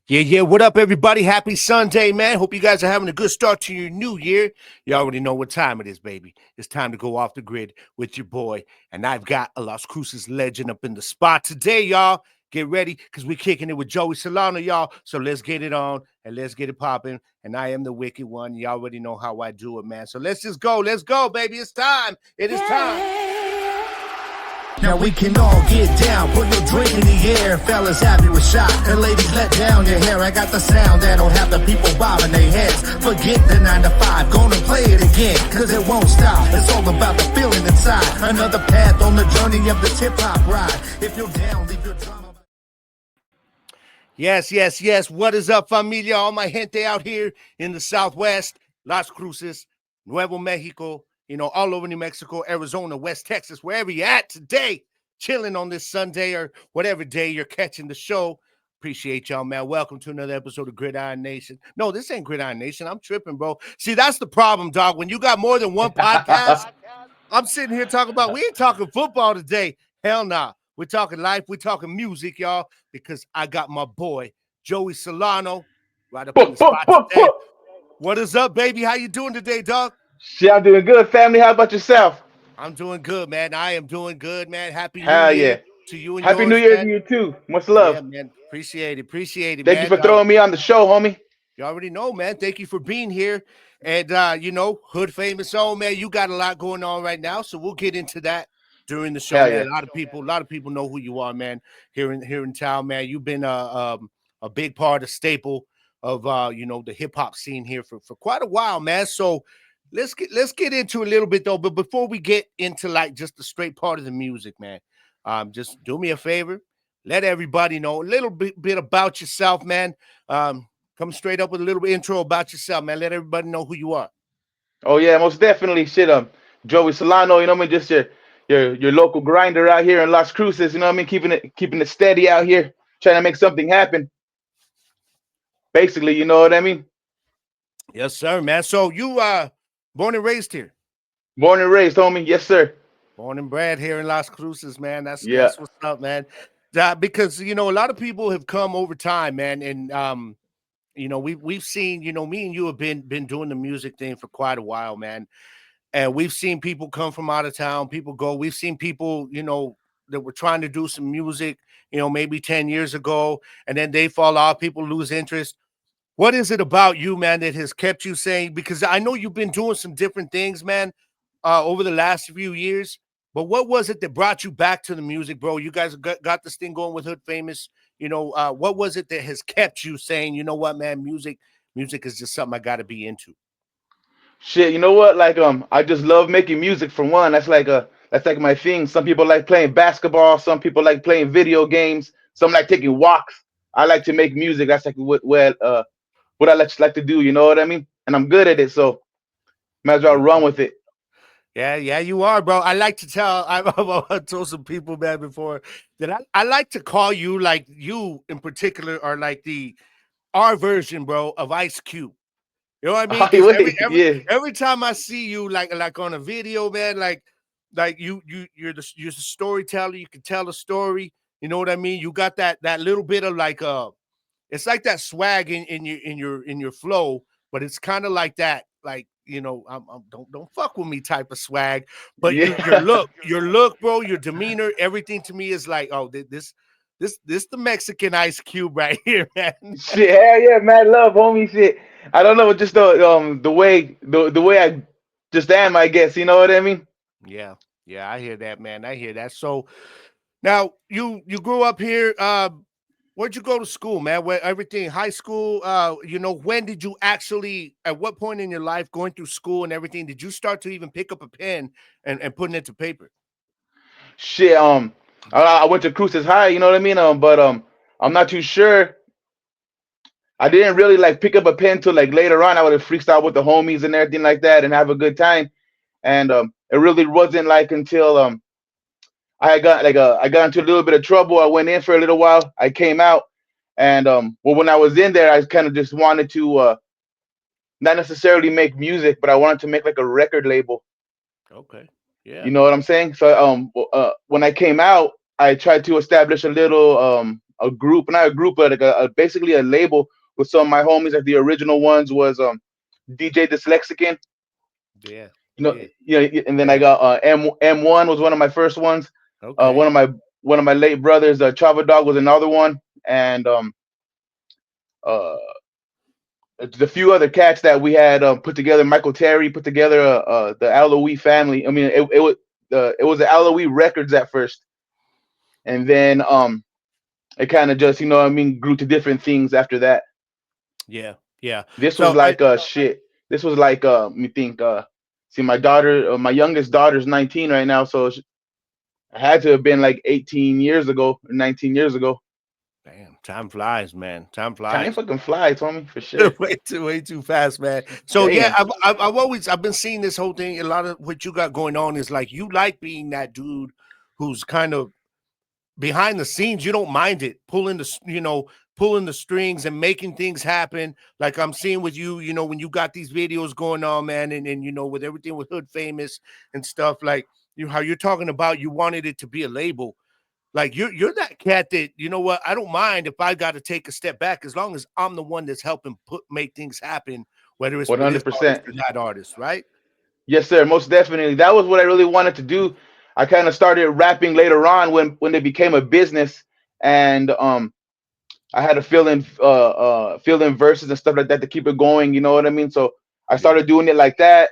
Yeah. What up, everybody? Happy Sunday, man. Hope you guys are having a good start to your new year. You already know what time it is, baby. It's time to go off the grid with your boy. And I've got a Las Cruces legend up in the spot today, y'all. Get ready because we're kicking it with Joey Solano, y'all. So let's get it on and let's get it popping. And I am the wicked one. You already know how I do it, man. So let's just go. Let's go, baby. It's time. It is time. Now we can all get down, put your drink in the air. Fellas happy with shot, and ladies let down your hair. I got the sound that'll have the people bobbing their heads. Forget the 9 to 5, gonna play it again, cause it won't stop. It's all about the feeling inside. Another path on the journey of this hip-hop ride. If you're down, leave your drama. Yes. What is up, familia? All my gente out here in the Southwest, Las Cruces, Nuevo Mexico, all over New Mexico, Arizona, West Texas, wherever you're at today, chilling on this Sunday or whatever day you're catching the show. Appreciate y'all, man. Welcome to another episode of Gridiron Nation. No, this ain't Gridiron Nation. I'm tripping, bro. See, that's the problem, dog. When you got more than one podcast, I'm sitting here talking about, we ain't talking football today. Hell nah. We're talking life. We're talking music, y'all, because I got my boy, Joey Solano, right up in the spot today. What is up, baby? How you doing today, dog? Shit, I'm doing good, family. How about yourself? I'm doing good, man. I am doing good, man. Happy New Hell Year yeah. to you and Happy New yours, Year to man. you too. Much Yeah, love. man. Appreciate it, Thank you man. for throwing me on the show, homie. You already know, man. Thank you for being here. And Hood Famous Own, man, you got a lot going on right now. So we'll get into that during the show, Hell man. yeah. A lot of people know who you are, man, here in town, man. You've been a big part, a staple of the hip hop scene here for quite a while, man. So let's get into a little bit though. But before we get into like just the straight part of the music, man, just do me a favor. Let everybody know a little bit about yourself, man. Come straight up with a little intro about yourself, man. Let everybody know who you are. Oh yeah, most definitely. Shit, Joey Solano. You know what I mean? Just your local grinder out here in Las Cruces. You know what I mean? Keeping it steady out here, trying to make something happen. Basically, you know what I mean? Yes, sir, man. So you born and raised here. Born and raised, homie. Yes, sir. Born and bred here in Las Cruces, man. Yeah. That's what's up, man. Because a lot of people have come over time, man, and we've seen, me and you have been doing the music thing for quite a while, man. And we've seen people come from out of town, people go. We've seen people, that were trying to do some music, maybe 10 years ago, and then they fall off, people lose interest. What is it about you, man, that has kept you saying? Because I know you've been doing some different things, man, over the last few years. But what was it that brought you back to the music, bro? You guys got this thing going with Hood Famous. What was it that has kept you saying, you know what, man, music is just something I got to be into? Shit, you know what? Like I just love making music for one. That's like my thing. Some people like playing basketball, some people like playing video games, some like taking walks. I like to make music. That's like what I like to do, you know what I mean? And I'm good at it, so might as well run with it. Yeah, you are, bro. I like to tell, I've told some people, man, before that I like to call you, like you in particular are like our version, bro, of Ice Cube. You know what I mean? Because Wait, yeah. every time I see you, like on a video, man, like you're the storyteller. You can tell a story. You know what I mean? You got that little bit of like it's like that swag in your flow, but it's kind of like that, like don't fuck with me type of swag. But Yeah. your look, bro, your demeanor, everything to me is like, oh, this the Mexican Ice Cube right here, man. Shit, hell yeah, mad love, homie. Shit. I don't know, just the way I just am, I guess, you know what I mean? Yeah, I hear that, man. I hear that. So now you grew up here. Where'd you go to school, man? Where everything, high school? When did you actually? At what point in your life, going through school and everything, did you start to even pick up a pen and putting it to paper? Shit, I went to Cruces High, you know what I mean? But I'm not too sure. I didn't really like pick up a pen till like later on. I would have freestyle with the homies and everything like that and have a good time. And it really wasn't like until I got into a little bit of trouble. I went in for a little while. I came out, and well, when I was in there, I kind of just wanted to not necessarily make music, but I wanted to make like a record label. Okay, yeah, You know what I'm saying? So when I came out, I tried to establish a little a group, not a group, but like basically a label with some of my homies. Like the original ones was DJ Dyslexican, Yeah, you know, yeah, and then I yeah. got M1 was one of my first ones. Okay. One of my late brothers, Chava Dog was another one, and uh the few other cats that we had put together. Michael Terry put together the L.O.E family. I mean, it was the L.O.E records at first, and then it kind of just, you know what I mean, grew to different things after that. Yeah, yeah. This was So I like shit. This was like let me think. See, my daughter, my youngest daughter's 19 right now, so I had to have been like 18 years ago or 19 years ago. damn, time flies, man. Time Time flies. fucking flies, homie, for sure. Way too fast, man. So yeah, Damn. I've been seeing this whole thing. A lot of what you got going on is like you like being that dude who's kind of behind the scenes. You don't mind it, pulling the strings and making things happen. Like I'm seeing with you, when you got these videos going on, man, and with everything with Hood Famous and stuff, like how you're talking about, you wanted it to be a label. Like you're that cat that, you know what, I don't mind if I got to take a step back as long as I'm the one that's helping make things happen, whether it's for this artist 100%. or that artist, right? Yes, sir. Most definitely. That was what I really wanted to do. I kind of started rapping later on when it became a business, and I had to fill in verses and stuff like that to keep it going. You know what I mean? So I Yeah. started doing it like that,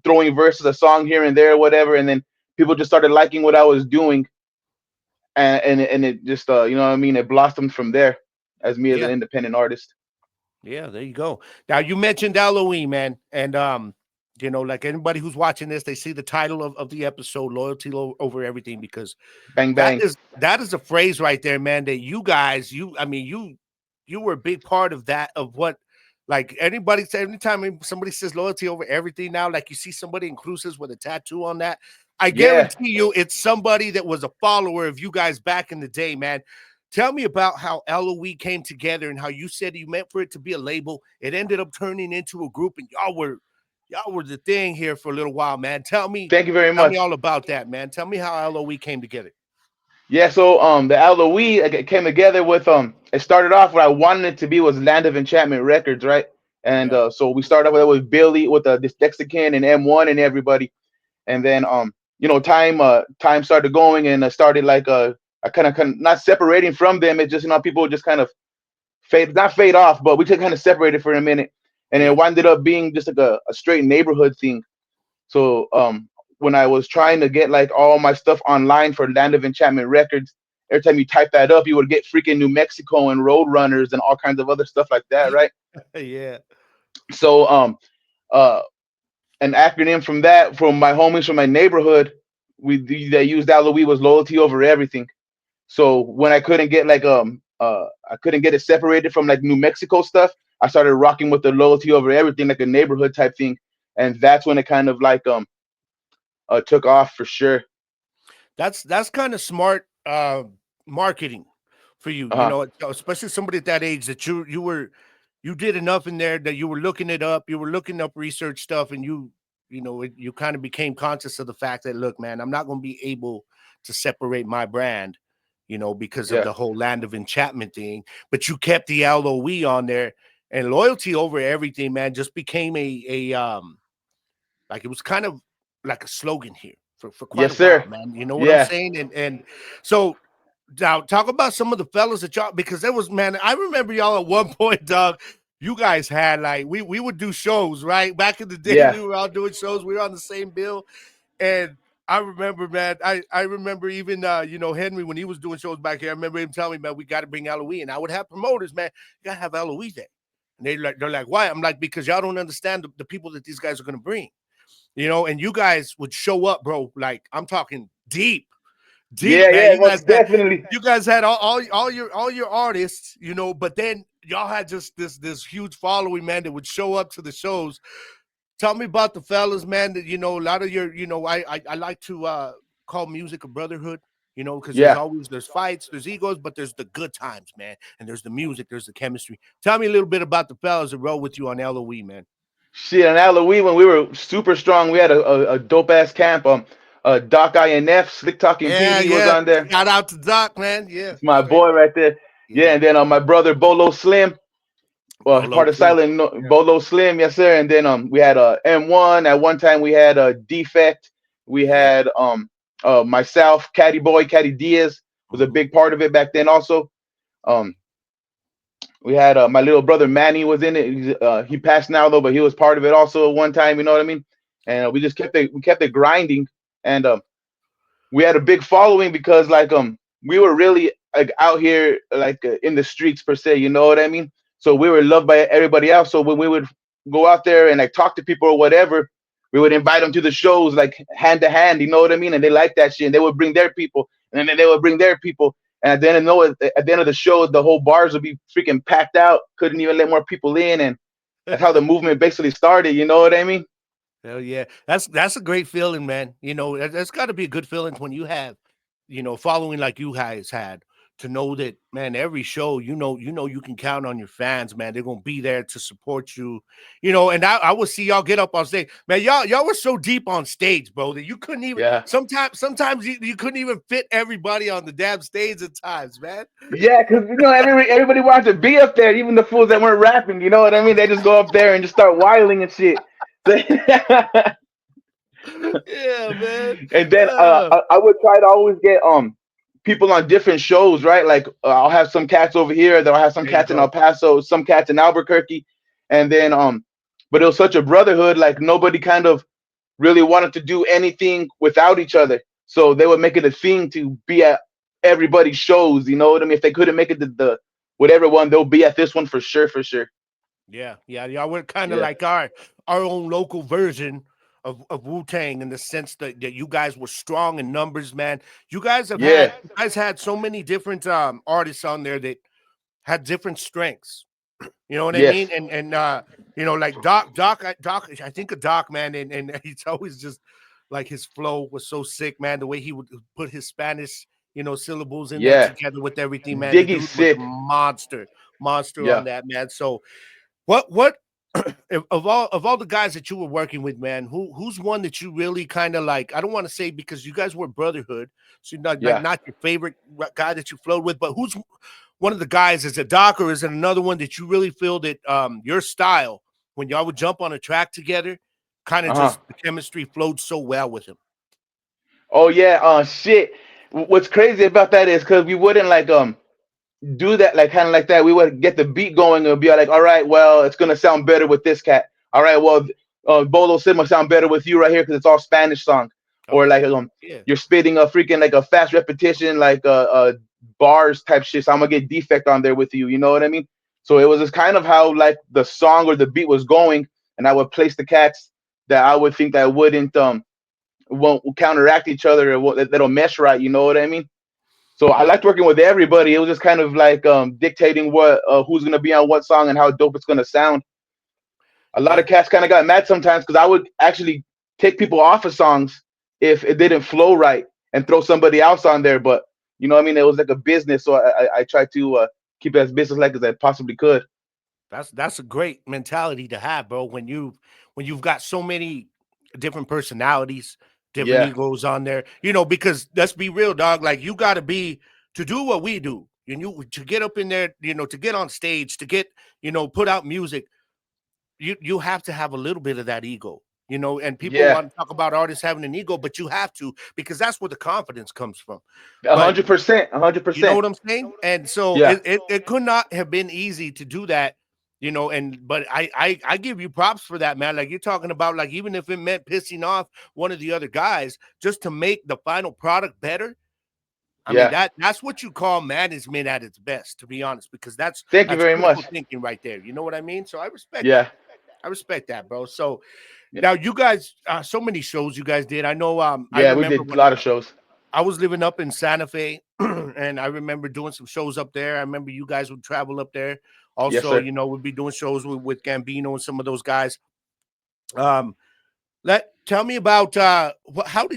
throwing verses, a song here and there, whatever, and then people just started liking what I was doing, and it just you know what I mean? It blossomed from there as me as an Yeah. independent artist. Yeah, there you go. Now you mentioned L.O.E, man, and like anybody who's watching this, they see the title of the episode, "Loyalty Over Everything," because Bang that bang. is that is a phrase right there, man. That you guys, I mean, you were a big part of that. Of what, like anybody say, anytime somebody says loyalty over everything now, like you see somebody in Cruces with a tattoo on that, I Yeah. guarantee you, it's somebody that was a follower of you guys back in the day, man. Tell me about how L.O.E came together and how you said you meant for it to be a label. It ended up turning into a group, and y'all were the thing here for a little while, man. Thank you very Tell me much. all about that, man. Tell me how L.O.E came together. Yeah, so the L.O.E came together with it started off what I wanted it to be was Land of Enchantment Records, right? And Yeah, so we started off with Billy with the Dyslexican and M1 and everybody, and then time started going and I started like I kind of not separating from them. It just, people just kind of fade, not fade off, but we just kind of separated for a minute, and it yeah, wound up being just like a straight neighborhood thing. So when I was trying to get like all my stuff online for Land of Enchantment Records, every time you type that up, you would get freaking New Mexico and Roadrunners and all kinds of other stuff like that, right? yeah, So uh, an acronym from that, from my homies from my neighborhood, they used L.O.E was loyalty over everything. So when I couldn't get like I couldn't get it separated from like New Mexico stuff, I started rocking with the loyalty over everything, like a neighborhood type thing, and that's when it kind of like took off for sure. that's kind of smart marketing for you. Uh huh. Especially somebody at that age that you did enough in there that you were looking it up, you were looking up research stuff, and you kind of became conscious of the fact that look, man, I'm not going to be able to separate my brand, because of Yeah. the whole Land of Enchantment thing. But you kept the L.O.E on there, and loyalty over everything, man, just became a like it was kind of like a slogan here for quite Yes, a while, sir. man. You know what I'm Yeah. saying? And so now talk about some of the fellas that y'all, because there was, man, I remember y'all at one point, dog. You guys had like we would do shows, right? Back in the day, Yeah. we were out doing shows. We were on the same bill, and I remember, man. I remember even Henry when he was doing shows back here. I remember him telling me, man, we got to bring L.O.E. And I would have promoters, man. You gotta have L.O.E. there, and they're like, why? I'm like, because y'all don't understand the people that these guys are gonna bring. And you guys would show up, bro. Like I'm talking deep, Yeah. man. Yeah. You guys Most had definitely. you guys had all your artists, but then y'all had just this huge following, man, that would show up to the shows. Tell me about the fellas, man. That a lot of your, I like to call music a brotherhood. Because Yeah. there's fights, there's egos, but there's the good times, man. And there's the music, there's the chemistry. Tell me a little bit about the fellas that roll with you on L.O.E, man. Shit. On L.O.E when we were super strong, we had a dope ass camp. Doc INF, Slick Talking Yeah, PD was yeah. on there. Shout out to Doc, man. Yeah, It's my straight boy up. right there. Yeah, Yeah. and then my brother Bolo Slim, Bolo part of too. Silent Bolo Slim, yes sir. And then we had M1 at one time. We had Defect. We Yeah. had myself, Caddy Boy, Caddy Diaz was a Hmm. big part of it back then. Also, um, we had my little brother Manny was in it. He passed now though, but he was part of it also at one time. You know what I mean? And we just kept it grinding, and we had a big following because like we were really like out here like in the streets per se, you know what I mean? So we were loved by everybody else. So when we would go out there and like talk to people or whatever, we would invite them to the shows like hand to hand, you know what I mean? And they liked that shit, and they would bring their people, and then they would bring their people. And at the end of the show, the whole bars would be freaking packed out. Couldn't even let more people in, and that's how the movement basically started. You know what I mean? Hell yeah. That's a great feeling, man. That's got to be a good feeling when you have, following like you guys had, to know that, man, every show, you can count on your fans, man. They're gonna be there to support you, and I will see y'all get up on stage. Man, y'all were so deep on stage, bro, that you couldn't even Yeah. sometimes you couldn't even fit everybody on the damn stage at times, man. Yeah, because everybody wanted to be up there, even the fools that weren't rapping. You know what I mean? They just go up there and just start whiling and shit. So, Yeah, man. and then I would try to always get people on different shows, right? Like I'll have some cats over here, then I'll have some There you cats in go. El Paso, some cats in Albuquerque, and then but it was such a brotherhood. Like nobody kind of really wanted to do anything without each other. So they would make it a thing to be at everybody's shows. You know what I mean? If they couldn't make it to the whatever one, they'll be at this one for sure, for sure. Yeah, yeah, y'all were kind of Yeah, like our own local version of Wu Tang, in the sense that you guys were strong in numbers, man. yeah, You guys had so many different artists on there that had different strengths. You know what I mean? yes, And like Doc, I think of Doc, man, and he's always just like, his flow was so sick, man. The way he would put his Spanish, syllables in there yeah. together with everything, man. The Diggy's dude was a sick. monster on Yeah, that, man. So what of all the guys that you were working with, man, who's one that you really kind of like? I don't want to say, because you guys were brotherhood, so you're not like yeah. not your favorite guy that you flowed with, but who's one of the guys? Is it Doc, or is it another one that you really feel that your style, when y'all would jump on a track together, kind of Uh huh. just the chemistry flowed so well with him? Oh yeah. Shit. What's crazy about that is because we wouldn't like do that like kind of like that. We would get the beat going and be like, all right, well, it's gonna sound better with this cat. All right, well, Bolo Sim will sound better with you right here because it's all Spanish song. Or like Okay, yeah, you're spitting a freaking like a fast repetition like bars type shit. So I'm gonna get defect on there with you. You know what I mean? So it was just kind of how like the song or the beat was going, and I would place the cats that I would think that won't counteract each other or that'll mesh right. You know what I mean? So I yeah, liked working with everybody. It was just kind of like dictating what who's gonna be on what song and how dope it's gonna sound. A lot yeah. of cats kind of got mad sometimes because I would actually take people off of songs if it didn't flow right and throw somebody else on there. But you know what I mean? It was like a business, so I tried to keep it as business like as I possibly could. That's a great mentality to have, bro. When you've got so many different personalities, different Yeah, egos on there, because let's be real, dog. Like, you got to be, to do what we do, and you to get up in there, to get on stage, to get, put out music. You have to have a little bit of that ego. And people yeah, want to talk about artists having an ego, but you have to, because that's where the confidence comes from. a But hundred percent, a hundred you know percent. what I'm saying? And so Yeah, it could not have been easy to do that, and but I give you props for that, man. Like, you're talking about, like, even if it meant pissing off one of the other guys just to make the final product better. I mean, yeah. that's what you call management at its best, to be honest, because that's Thank you that's very critical much. thinking right there. You know what I mean? So I respect that. Yeah, I respect that, bro. So yeah, now you guys, so many shows you guys did. I know. I yeah. We remember did a when lot of shows. I was living up in Santa Fe, and I remember doing some shows up there. I remember you guys would travel up there. Yes, Also, sir. we'd be doing shows with Gambino and some of those guys. Um, let Tell me about how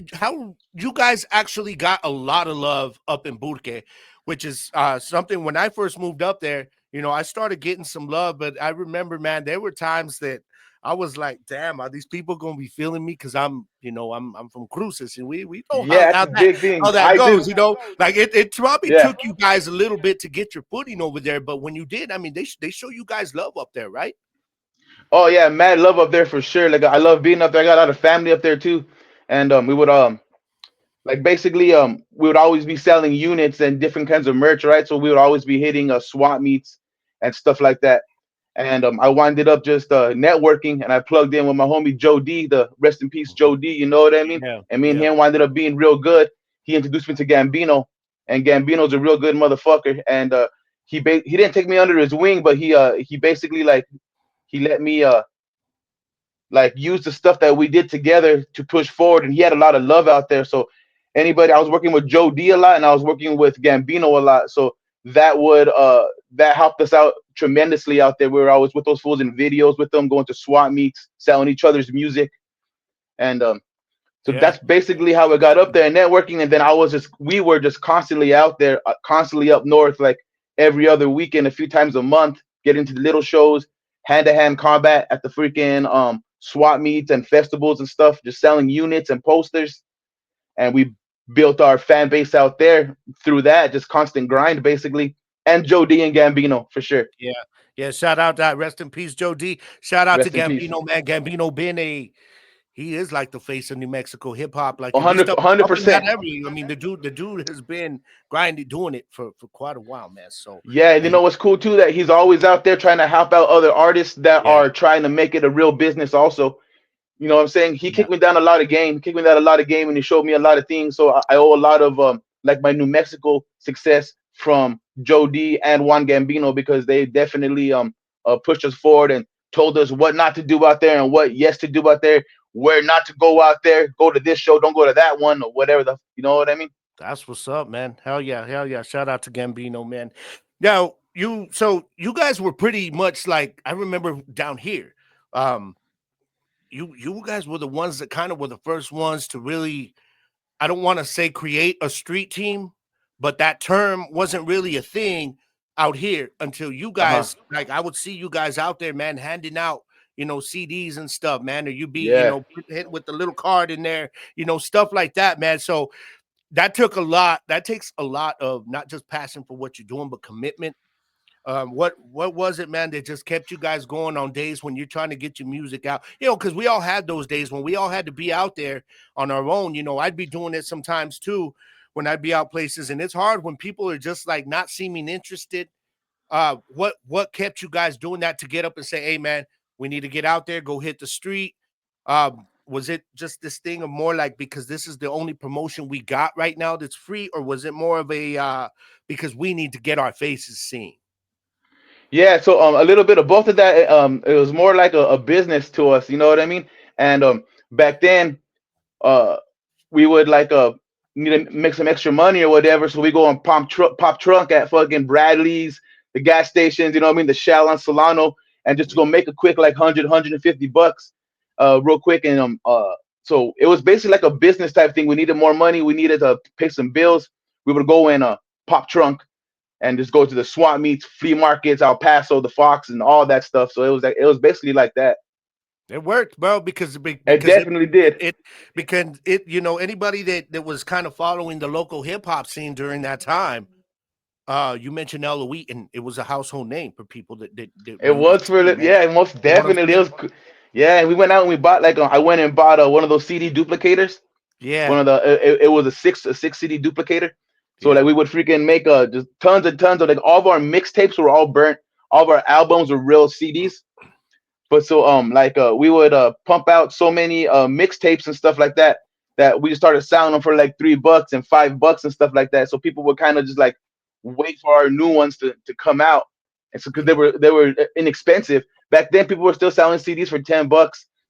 you guys actually got a lot of love up in Burke, which is something. When I first moved up there, I started getting some love, but I remember, man, there were times that I was like, damn, are these people gonna be feeling me? Because I'm from Cruces, and we know Yeah, that's a big how thing. that I goes. do. Like it probably Yeah. took you guys a little bit to get your footing over there, but when you did, I mean, they show you guys love up there, right? Oh yeah, mad love up there for sure. Like I love being up there. I got a lot of family up there too, and we would like basically we would always be selling units and different kinds of merch, right? So we would always be hitting swap meets and stuff like that. And I winded up just networking, and I plugged in with my homie Joe D, the rest in peace Joe D. You know what I mean? Yeah, And me and yeah, him winded up being real good. He introduced me to Gambino, and Gambino's a real good motherfucker. And he didn't take me under his wing, but he basically like he let me like use the stuff that we did together to push forward, and he had a lot of love out there. So anybody, I was working with Joe D a lot, and I was working with Gambino a lot, so that helped us out tremendously out there. We were always with those fools in videos with them, going to swap meets, selling each other's music. And so yeah, that's basically how it got up there and networking. And then we were just constantly out there, constantly up north, like every other weekend, a few times a month, getting to the little shows, hand to hand combat at the freaking swap meets and festivals and stuff, just selling units and posters. And we built our fan base out there through that, just constant grind basically. And Joe D and Gambino for sure. yeah, yeah. Shout out that rest in peace, Joe D. Shout out to Rest in peace. Gambino, man. Gambino been he is like the face of New Mexico hip hop, like at least 100 up in that 100%. area. I mean, the dude has been grinding, doing it for quite a while, man. So, Yeah, and you and know what's cool too, that he's always out there trying to help out other artists that yeah, are trying to make it a real business also. You know what I'm saying? He yeah, kicked me down a lot of game. He kicked me down a lot of game, and he showed me a lot of things. So I owe a lot of like my New Mexico success from Joe D and Juan Gambino, because they definitely pushed us forward and told us what not to do out there and what yes to do out there, where not to go out there. Go to this show, don't go to that one, or whatever. You know what I mean? that's what's up, man. Hell yeah, hell yeah. Shout out to Gambino, man. Now you guys were pretty much like I remember down here. Um, you guys were the ones that kind of were the first ones to really, I don't want to say create a street team, but that term wasn't really a thing out here until you Uh huh. guys, like I would see you guys out there, man, handing out, CDs and stuff, man, or you be, Yeah. hit with the little card in there, stuff like that, man. So that takes a lot of not just passion for what you're doing, but commitment. What was it, man, that just kept you guys going on days when you're trying to get your music out? Because we all had those days when we all had to be out there on our own. I'd be doing it sometimes too when I'd be out places, and it's hard when people are just like not seeming interested. What kept you guys doing that to get up and say, "Hey, man, we need to get out there, go hit the street"? Was it just this thing of more like because this is the only promotion we got right now that's free, or was it more of a because we need to get our faces seen? Yeah, so a little bit of both of that. It was more like a business to us, you know what I mean? And back then, uh, we would like need to make some extra money or whatever, so we go and pop trunk at fucking Bradley's, the gas stations, you know what I mean, the Shell on Solano, and just to go make a quick like 150 bucks, real quick, and so it was basically like a business type thing. We needed more money, we needed to pay some bills. We would go and pop trunk and just go to the swap meets, flea markets, El Paso, the Fox, and all that stuff. So it was basically like that. It worked, bro, because It because definitely did. anybody that was kind of following the local hip hop scene during that time, you mentioned L.O.E, and it was a household name for people that It knew the was for scene, man. yeah, most You know what I'm definitely. It saying? was yeah, and we went out and we bought like I went and bought one of those CD duplicators. One Yeah, of the it was a six CD duplicator. So like yeah, we would freaking make just tons and tons of like all of our mixtapes were all burnt. All of our albums were real CDs. But so like we would pump out so many mixtapes and stuff like that that we started selling them for like $3 and $5 and stuff like that. So people would kind of just like wait for our new ones to come out. And so because they were inexpensive back then, people were still selling CDs for $10,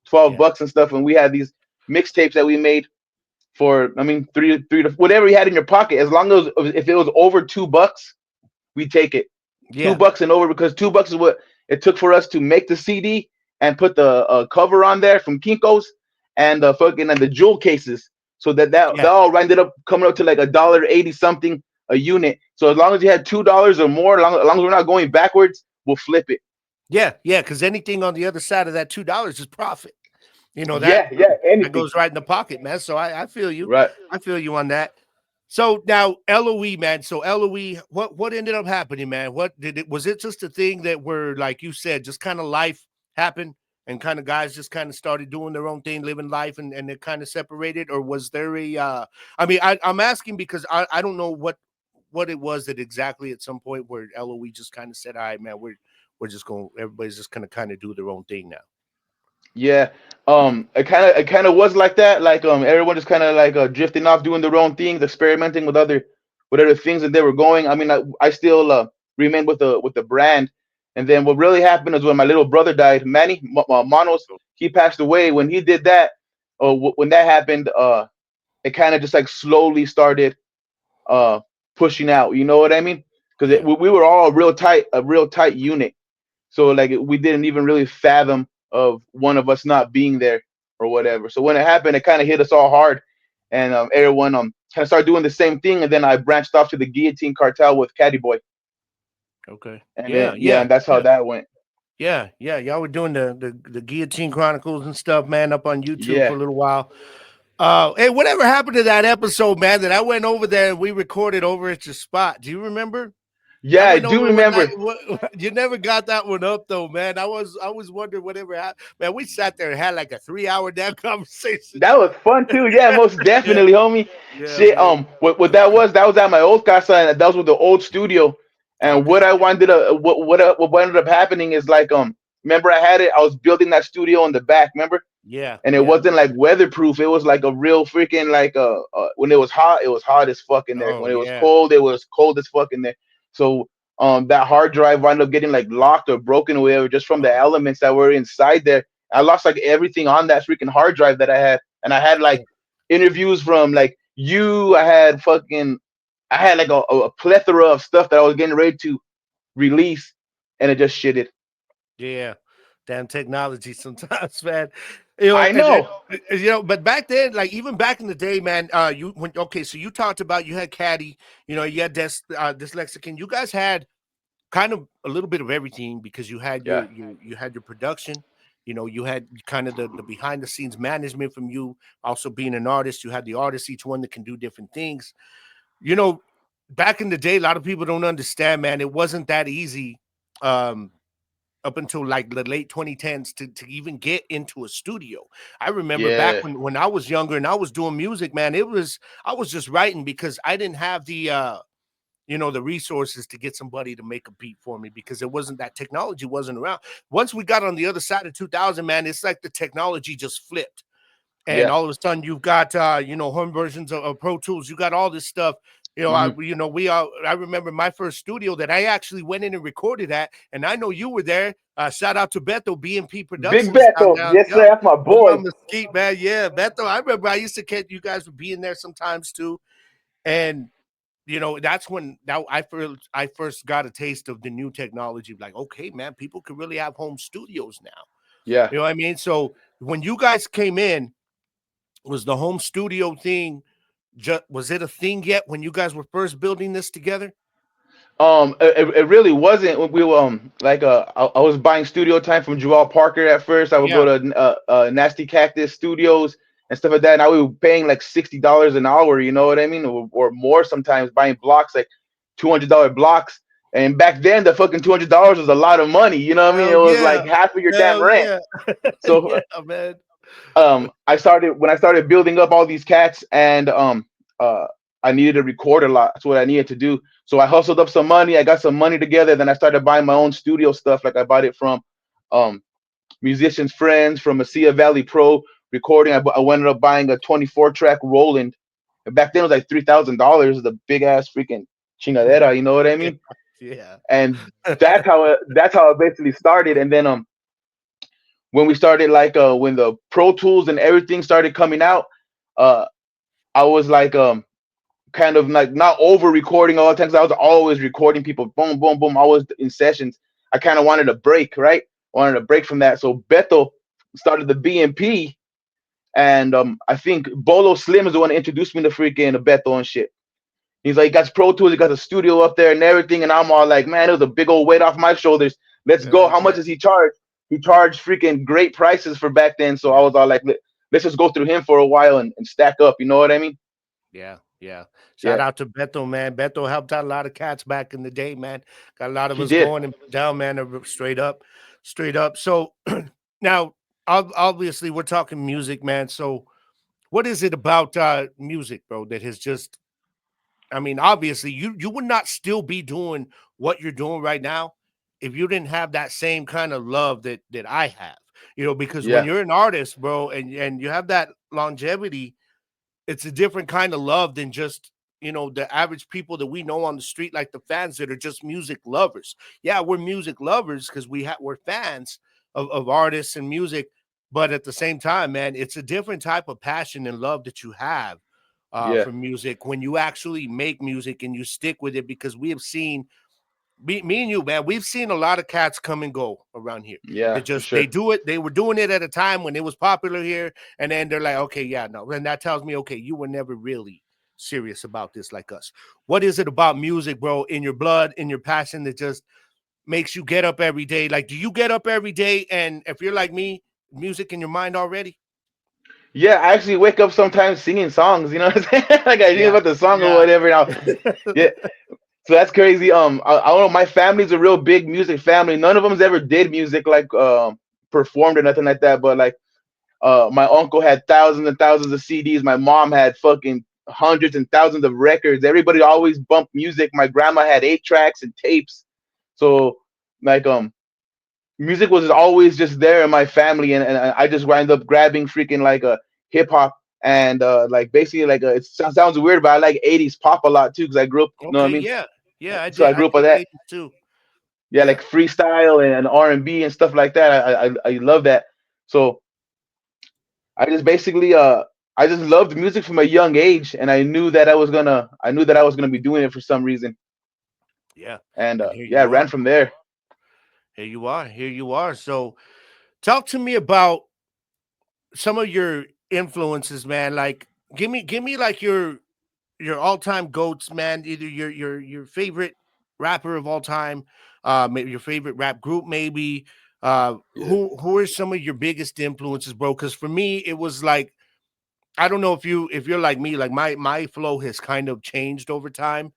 twelve yeah, bucks and stuff. And we had these mixtapes that we made for, I mean, three to whatever you had in your pocket, as long as if it was over $2, we take it. two yeah, bucks and over, because $2 is what it took for us to make the CD and put the cover on there from Kinko's and the fucking and the jewel cases. So that yeah, all ended up coming up to like $1.80 something a unit. So as long as you had $2 or more, as long as we're not going backwards, we'll flip it. Yeah, yeah, because anything on the other side of that $2 is profit. You know that Yeah, yeah, that anything. goes right in the pocket, man. So I feel you. Right. I feel you on that. So now LOE, man. So LOE, what ended up happening, man? What did it was it just a thing that were like you said, just kind of life happened and kind of guys just kind of started doing their own thing, living life and it kind of separated, or was there a I mean, I'm asking because I don't know what it was that exactly at some point where LOE just kind of said, all right, man, we're just going everybody's just gonna kind of do their own thing now. Yeah. It kind of was like that. Like everyone just kind of like drifting off, doing their own things, experimenting with other things that they were going. I mean, I still remained with the brand. And then what really happened is when my little brother died, Manny Manos, he passed away. When he did that, when that happened, it kind of just like slowly started uh pushing out. You know what I mean? Because Yeah. we were all a real tight unit. So like we didn't even really fathom of one of us not being there or whatever. So when it happened, it kind of hit us all hard, and everyone kind of started doing the same thing. And then I branched off to the Guillotine Cartel with Caddy Boy, Okay. and Yeah, then yeah, yeah, and that's how yeah. that went. Yeah, yeah, y'all were doing the Guillotine Chronicles and stuff, man, up on YouTube for Yeah, a little while. Hey, whatever happened to that episode, man? That I went over there and we recorded over at your spot. Do you remember? I yeah, I went do over one night. remember. You never got that one up though, man. I was wondering whatever happened. Man, we sat there and had like a 3 hour damn conversation. That was fun too. Yeah, most Yeah, definitely, homie. yeah, Shit. man. What that was at my old casa, and that was with the old studio. And Okay. what I wanted to what ended up happening is like remember I was building that studio in the back. Remember? Yeah, And it yeah. wasn't like weatherproof. It was like a real freaking like when it was hot as fuck in there. Oh When yeah. it was cold as fuck in there. So that hard drive wound up getting like locked or broken or whatever just from the Oh, elements that were inside there. I lost like everything on that freaking hard drive that I had, and I had like interviews from like you. I had like a plethora of stuff that I was getting ready to release, and it just shitted. yeah, damn technology sometimes, man. You know, I know. but back then, like even back in the day, man. You when okay, so you talked about you had Caddy, you had dyslexican. You guys had kind of a little bit of everything because you had Yeah. you had your production. You had kind of the behind the scenes management from you. Also being an artist, you had the artists, each one that can do different things. You know, back in the day, a lot of people don't understand, man. It wasn't that easy. Um, up until like the late 2010s to even get into a studio. I remember back Yeah. when I was younger and I was doing music, man, I was just writing because I didn't have the resources to get somebody to make a beat for me because it wasn't that technology wasn't around. Once we got on the other side of 2000, man, it's like the technology just flipped and Yeah. all of a sudden you've got home versions of Pro Tools. You got all this stuff. Hmm. I remember my first studio that I actually went in and recorded at, and I know you were there. Shout out to Beto BMP Big Productions Beto, down. yes sir, Yep. that's my Over boy. on Mesquite, man. Yeah, Beto. I remember I used to get you guys would be in there sometimes too. And that's when now I first got a taste of the new technology. Like, okay, man, people can really have home studios now. Yeah. You know what I mean? So when you guys came in, was the home studio thing was it a thing yet when you guys were first building this together? It really wasn't. We were like I was buying studio time from Joel Parker at first. I would go Yeah. to Nasty Cactus Studios and stuff like that. And I was paying like $60 an hour. You know what I mean, or more sometimes. Buying blocks like $200 blocks. And back then, the fucking $200 was a lot of money. You know what I mean? It Hell was yeah. like half of your damn Hell rent. yeah. So Yeah, man. I started building up all these cats, and uh I needed to record a lot. That's what I needed to do. So I hustled up some money. I got some money together. Then I started buying my own studio stuff. Like I bought it from um musicians friends from Mesilla Valley Pro recording. I ended up buying a 24 track Roland. And back then it was like $3,000. The big ass freaking chingadera. You know what I Yeah. mean? Yeah. And that's how it basically started. And then when we started like when the Pro Tools and everything started coming out, uh I was like kind of like not over recording all the time 'cause I was always recording people, boom, boom, boom, always in sessions. I kind of wanted a break, right? Wanted a break from that. So Beto started the BMP, and I think Bolo Slim is the one that introduced me to freaking Beto and shit. He's like, he got Pro Tools, he got the studio up there and everything, and I'm all like, man, it was a big old weight off my shoulders. Let's go. How much Yeah, does he charge? He charged freaking great prices for back then. So I yeah. was all like, let's just go through him for a while and stack up. You know what I mean? Yeah, yeah. Shout Yeah, out to Beto, man. Beto helped out a lot of cats back in the day, man. Got a lot of he us did. going and down, man. Straight up, straight up. So now, obviously, we're talking music, man. So, what is it about music, bro, that has just? I mean, obviously, you would not still be doing what you're doing right now if you didn't have that same kind of love that I have. Because when Yeah, you're an artist, bro, and you have that longevity, it's a different kind of love than just the average people that we know on the street, like the fans that are just music lovers. Yeah, we're music lovers because we're fans of artists and music, but at the same time, man, it's a different type of passion and love that you have yeah, for music when you actually make music and you stick with it, because we have seen me and you, man, we've seen a lot of cats come and go around here. yeah, for They sure. do it. They were doing it at a time when it was popular here, and then they're like, okay, yeah, no, and that tells me, okay, you were never really serious about this like us. What is it about music, bro, in your blood, in your passion, that just makes you get up every day? Like, do you get up every day, and if you're like me, music in your mind already? Yeah, I actually wake up sometimes singing songs. You know what I'm saying? Like I think Yeah, about the song or yeah. whatever. Now, yeah. So that's crazy. I don't know. My family's a real big music family. None of them's ever did music like performed or nothing like that. But like my uncle had thousands and thousands of CDs. My mom had fucking hundreds and thousands of records. Everybody always bumped music. My grandma had 8 tracks and tapes. So like music was always just there in my family, and I just wind up grabbing freaking like a hip hop and like basically like sounds weird, but I like 80s pop a lot too because I grew up. You know what I Okay, mean? yeah, yeah. So I I grew up with dig that. 80s too. Yeah, Yeah, like freestyle and R&B and stuff like that. I love that. So I just basically I just loved music from a young age, and I knew that I was gonna be doing it for some reason, yeah. and And here yeah, I you ran are. from there. Here you are. Here you are. So, talk to me about some of your influences, man. Like, give me like your all-time goats, man. Either your favorite rapper of all time, maybe your favorite rap group, maybe. Yeah. Who are some of your biggest influences, bro? Because for me, it was like, I don't know if you're like me, like my flow has kind of changed over time,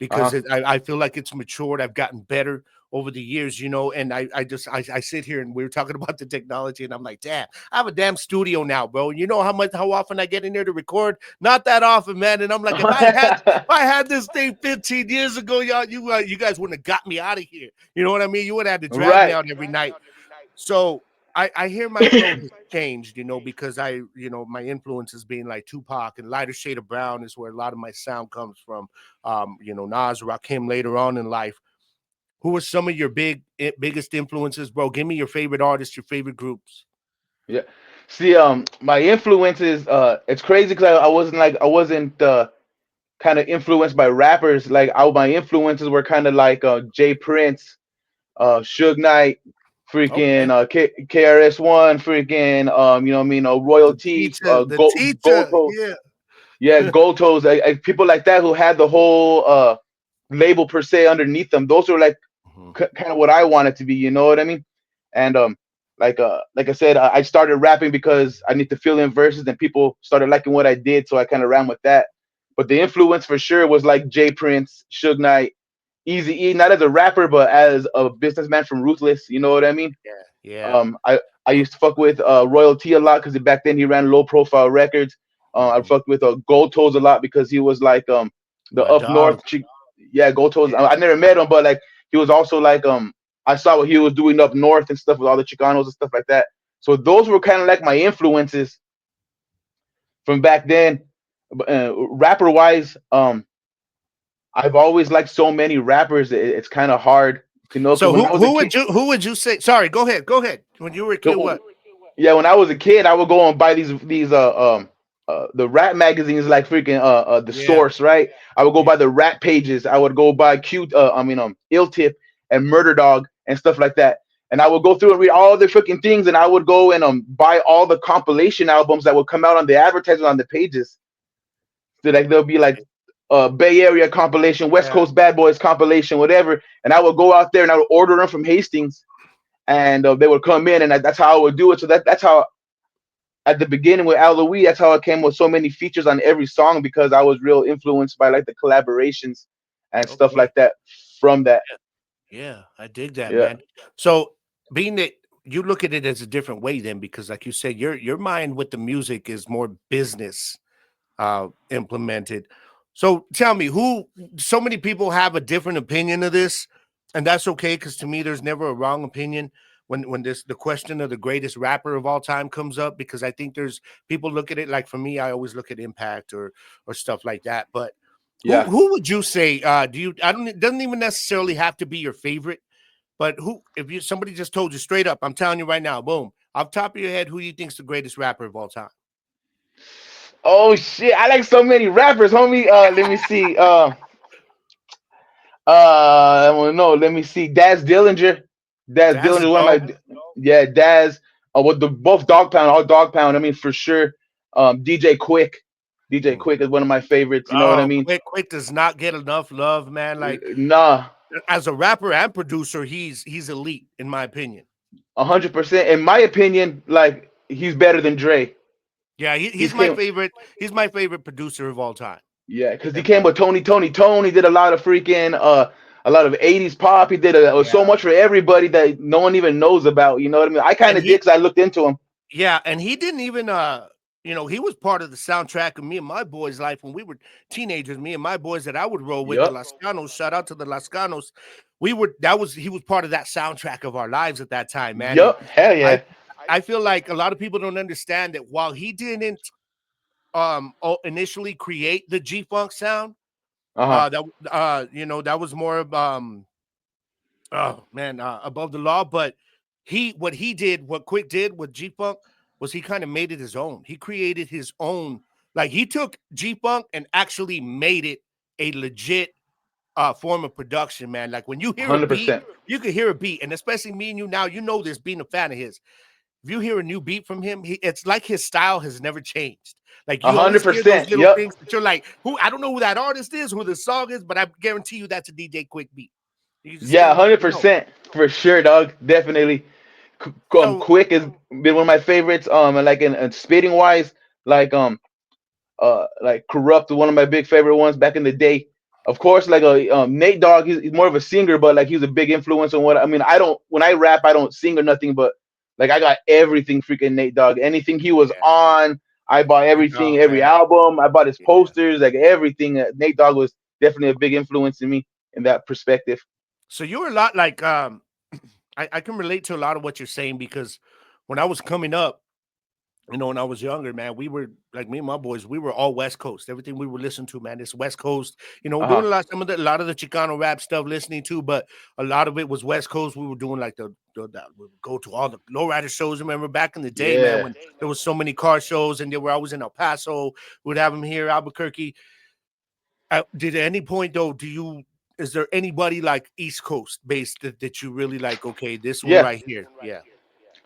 Uh because huh. I feel like it's matured. I've gotten better over the years, and I sit here and we were talking about the technology, and I'm like, damn, I have a damn studio now, bro. And you know how often I get in there to record? Not that often, man. And I'm like, if I had this thing 15 years ago, y'all, you guys wouldn't have got me out of here. You know what I mean? You would have had to drag me Right. out every night. So I hear my flow has changed, because my influences being like Tupac and Lighter Shade of Brown is where a lot of my sound comes from. Nas, Rakim later on in life. Who are some of your biggest influences, bro? Give me your favorite artists, your favorite groups. Yeah. See, my influences, it's crazy because I wasn't kind of influenced by rappers. Like my influences were kind of like Jay Prince, Suge Knight, freaking Okay. KRS One, freaking you know what I mean, Royalty, The teacher, Gold, yeah. yeah, Gold Toes, people like that who had the whole label per se underneath them. Those were like Mhm. kind of what I wanted to be. You know what I mean? And like I said, I started rapping because I need to fill in verses, and people started liking what I did, so I kind of ran with that. But the influence for sure was like Jay Prince, Suge Knight, Easy E, not as a rapper, but as a businessman from Ruthless. You know what I mean? Yeah, yeah. I used to fuck with Royalty a lot because back then he ran low profile records. I Mhm. fucked with Gold Toes a lot because he was like the My up dog. north chick. Yeah, Gold Toes. Yeah. I never met him, but like he was also like I saw what he was doing up north and stuff with all the Chicanos and stuff like that. So those were kind of like my influences from back then. Rapper wise, I've always liked so many rappers. It's kind of hard to know because So when I was a kid, who would you say? Sorry, go ahead. Go ahead. When you were a kid, what? yeah, when I was a kid, I would go and buy these the rap magazines like freaking the Yeah. source, right? I would go Yeah. buy the rap pages. I would go buy cute Ill Tip and Murder Dog and stuff like that. And I would go through and read all the freaking things, and I would go and buy all the compilation albums that would come out on the advertisement on the pages. So like there'll be like Okay. Bay Area compilation, West Yeah. Coast Bad Boys compilation, whatever. And I would go out there and I would order them from Hastings, and they would come in, and that's how I would do it. So that's how at the beginning with L.O.E, that's how I came with so many features on every song, because I was real influenced by like the collaborations and stuff Okay. like that from that. Yeah, I dig that, Yeah, man. So being that you look at it as a different way then, because like you said, your mind with the music is more business implemented. So tell me, who so many people have a different opinion of this, and that's okay because to me, there's never a wrong opinion when this the question of the greatest rapper of all time comes up, because I think there's people look at it like for me, I always look at impact or stuff like that. But yeah. who would you say? Do you? I don't. It doesn't even necessarily have to be your favorite, but who? If you somebody just told you straight up, I'm telling you right now, boom, off top of your head, who do you think's the greatest rapper of all time? Oh shit, I like so many rappers, homie. Let me see. I don't know. Let me see. Daz Dillinger. Daz Daz Dillinger, is is one of dope. my, yeah. Daz. With the both Dog Pound, all Dog Pound. I mean, for sure. DJ Quick. DJ Mm. Quick is one of my favorites. You know what I Oh, mean? Quick does not get enough love, man. Like Nah, as a rapper and producer, he's elite in my opinion. 100%. In my opinion, like he's better than Dre. Yeah, He's he's my came, favorite. He's my favorite producer of all time. yeah, because he came Definitely. with Tony. He did a lot of freaking a lot of '80s pop. He did so Yeah, much for everybody that no one even knows about. You know what I mean? I kind and of did, he because I looked into him. yeah, and he didn't even he was part of the soundtrack of me and my boys' life when we were teenagers. Me and my boys that I would roll with, the Yup. Lascanos. Shout out to the Lascanos. We were that was he was part of that soundtrack of our lives at that time, man. And Yup. Hell I yeah. I feel like a lot of people don't understand that while he didn't initially create the G Funk sound, Uh huh. that that was more of oh man, above the law. But what he did, what Quick did with G Funk was he kind of made it his own. He created his own, like he took G Funk and actually made it a legit form of production, man. Like when you hear a beat, 100%. you can hear a beat, and especially me and you now, you know this being a fan of his. If you hear a new beat from him, it's like his style has never changed. Like A you hundred always hear those percent. little Yep. things that you're like, who I don't know who that artist is, who the song is, but I guarantee you that's a DJ Quick beat. You just Yeah, hundred instantly know. percent for sure, dog. Definitely. So Quick has been one of my favorites. And like in spitting wise, like like Corrupt, one of my big favorite ones back in the day. Of course, like Nate Dogg, he's more of a singer, but like he's a big influence on what I mean. I don't when I rap, I don't sing or nothing, but like I got everything freaking Nate Dogg. Anything he was yeah, on, I bought everything, oh every man, album. I bought his yeah. posters, like everything. Nate Dogg was definitely a big influence in me in that perspective. So you're a lot like I can relate to a lot of what you're saying because when I was coming up, when I was younger, man, we were like me and my boys, we were all West Coast. Everything we were listening to, man, it's West Coast. Uh Doing huh. a lot of the Chicano rap stuff, listening to, but a lot of it was West Coast. We were doing like we would go to all the lowrider shows. Remember back in the day, man, Yeah. when there was so many car shows and they were always in El Paso. We'd have them here, Albuquerque. Did at any point though, is there anybody like East Coast based that you really like? Okay, this one Yeah. right here, yeah,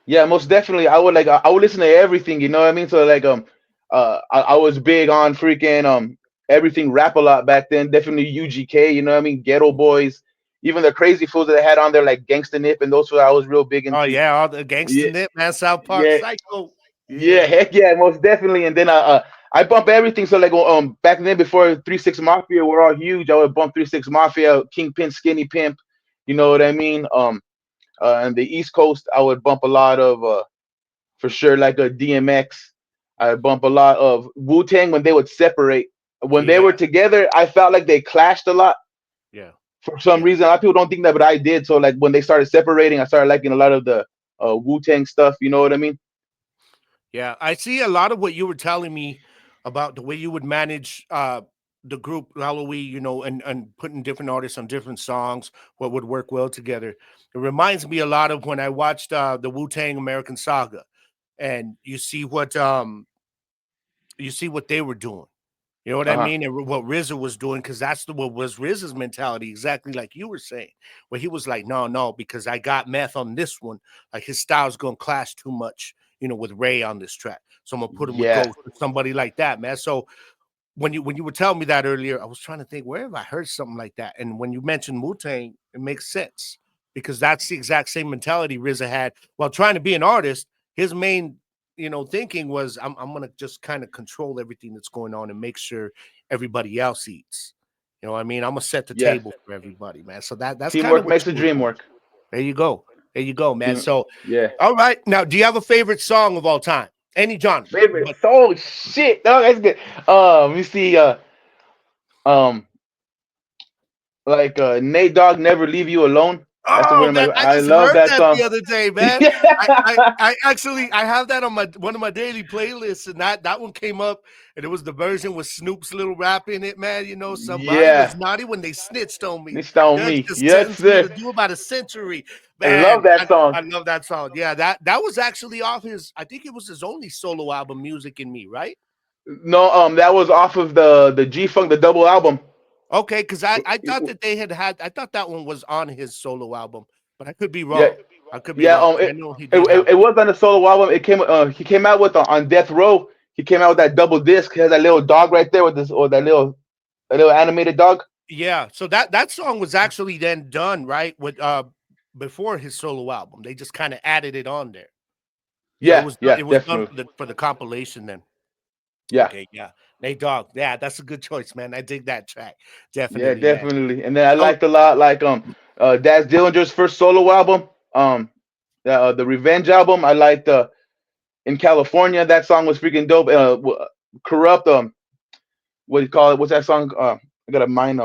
Yeah, most definitely. I would listen to everything, you know what I mean? So like I was big on freaking everything rap a lot back then. Definitely UGK, you know what I mean? Ghetto Boys, even the crazy fools that they had on there like Gangsta Nip, and those were I was real big oh into. yeah, all the gangster Yeah, nip, man, South Park, yeah, Psycho, yeah, yeah, heck yeah, most definitely. And then I bump everything. So like back then before 3 6 Mafia were all huge, I would bump 3 6 Mafia, Kingpin, Skinny Pimp, you know what I mean? And the East Coast, I would bump a lot of for sure, like a DMX. I bump a lot of Wu Tang when they would separate. When they yeah, were together, I felt like they clashed a lot yeah, for some yeah, reason. A lot of people don't think that, but I did. So like when they started separating, I started liking a lot of the Wu Tang stuff. You know what I mean? yeah. I see a lot of what you were telling me about the way you would manage the group L.O.E, and putting different artists on different songs, what would work well together. It reminds me a lot of when I watched the Wu Tang American Saga, and you see what they were doing. You know what Uh I huh. mean? And what RZA was doing, because what was RZA's mentality, exactly like you were saying, where he was like, no, no, because I got meth on this one. Like his style's gonna clash too much, with Ray on this track. So I'm gonna put him with Yeah. Ghost or somebody like that, man. So when you were telling me that earlier, I was trying to think where have I heard something like that. And when you mentioned Wu Tang, it makes sense because that's the exact same mentality RZA had while trying to be an artist. His main, thinking was I'm gonna just kind of control everything that's going on and make sure everybody else eats. You know what I mean? I'm gonna set the Yes. table for everybody, man. So that's kind of Teamwork what makes the you were dream doing. work. There you go. There you go, man. Team, So, yeah. all right. Now, do you have a favorite song of all time? Any genre? Favorite But soul shit. Oh, that's good. Let me see. Um, like Nate Dogg, Never Leave You Alone. That's the one oh of my. man, I I just love heard that that song. the other day, man. I actually I have that on my one of my daily playlists, and that one came up, and it was the version with Snoop's little rap in it, man. Somebody Yeah, was naughty when they snitched on me. it's on Judge me. just Yes, sentenced me sir. to do about a century. I love Man, that I song. love that song. Yeah, that was actually off his. I think it was his only solo album, Music in Me, right? No, that was off of the G Funk, the double album. Okay, because I thought that I thought that one was on his solo album, but I could be Yeah, wrong. I could be yeah. wrong because I know he It, did it, have it one. was on the solo album. It came. He came out with on Death Row. He came out with that double disc. He has that little dog right there with this, or that little animated dog. Yeah, so that song was actually then done, right, with before his solo album. They just kind of added it on there. So Yeah, yeah, it was done definitely. for the compilation then. Yeah, Okay, yeah. Nate Dogg. Yeah, that's a good choice, man. I dig that track. yeah, Definitely, man. definitely. And then I So liked a lot like Daz Dillinger's first solo album, the Revenge album. I liked In California. That song was freaking dope. Corrupt. What do you call it? What's that song? I got to mind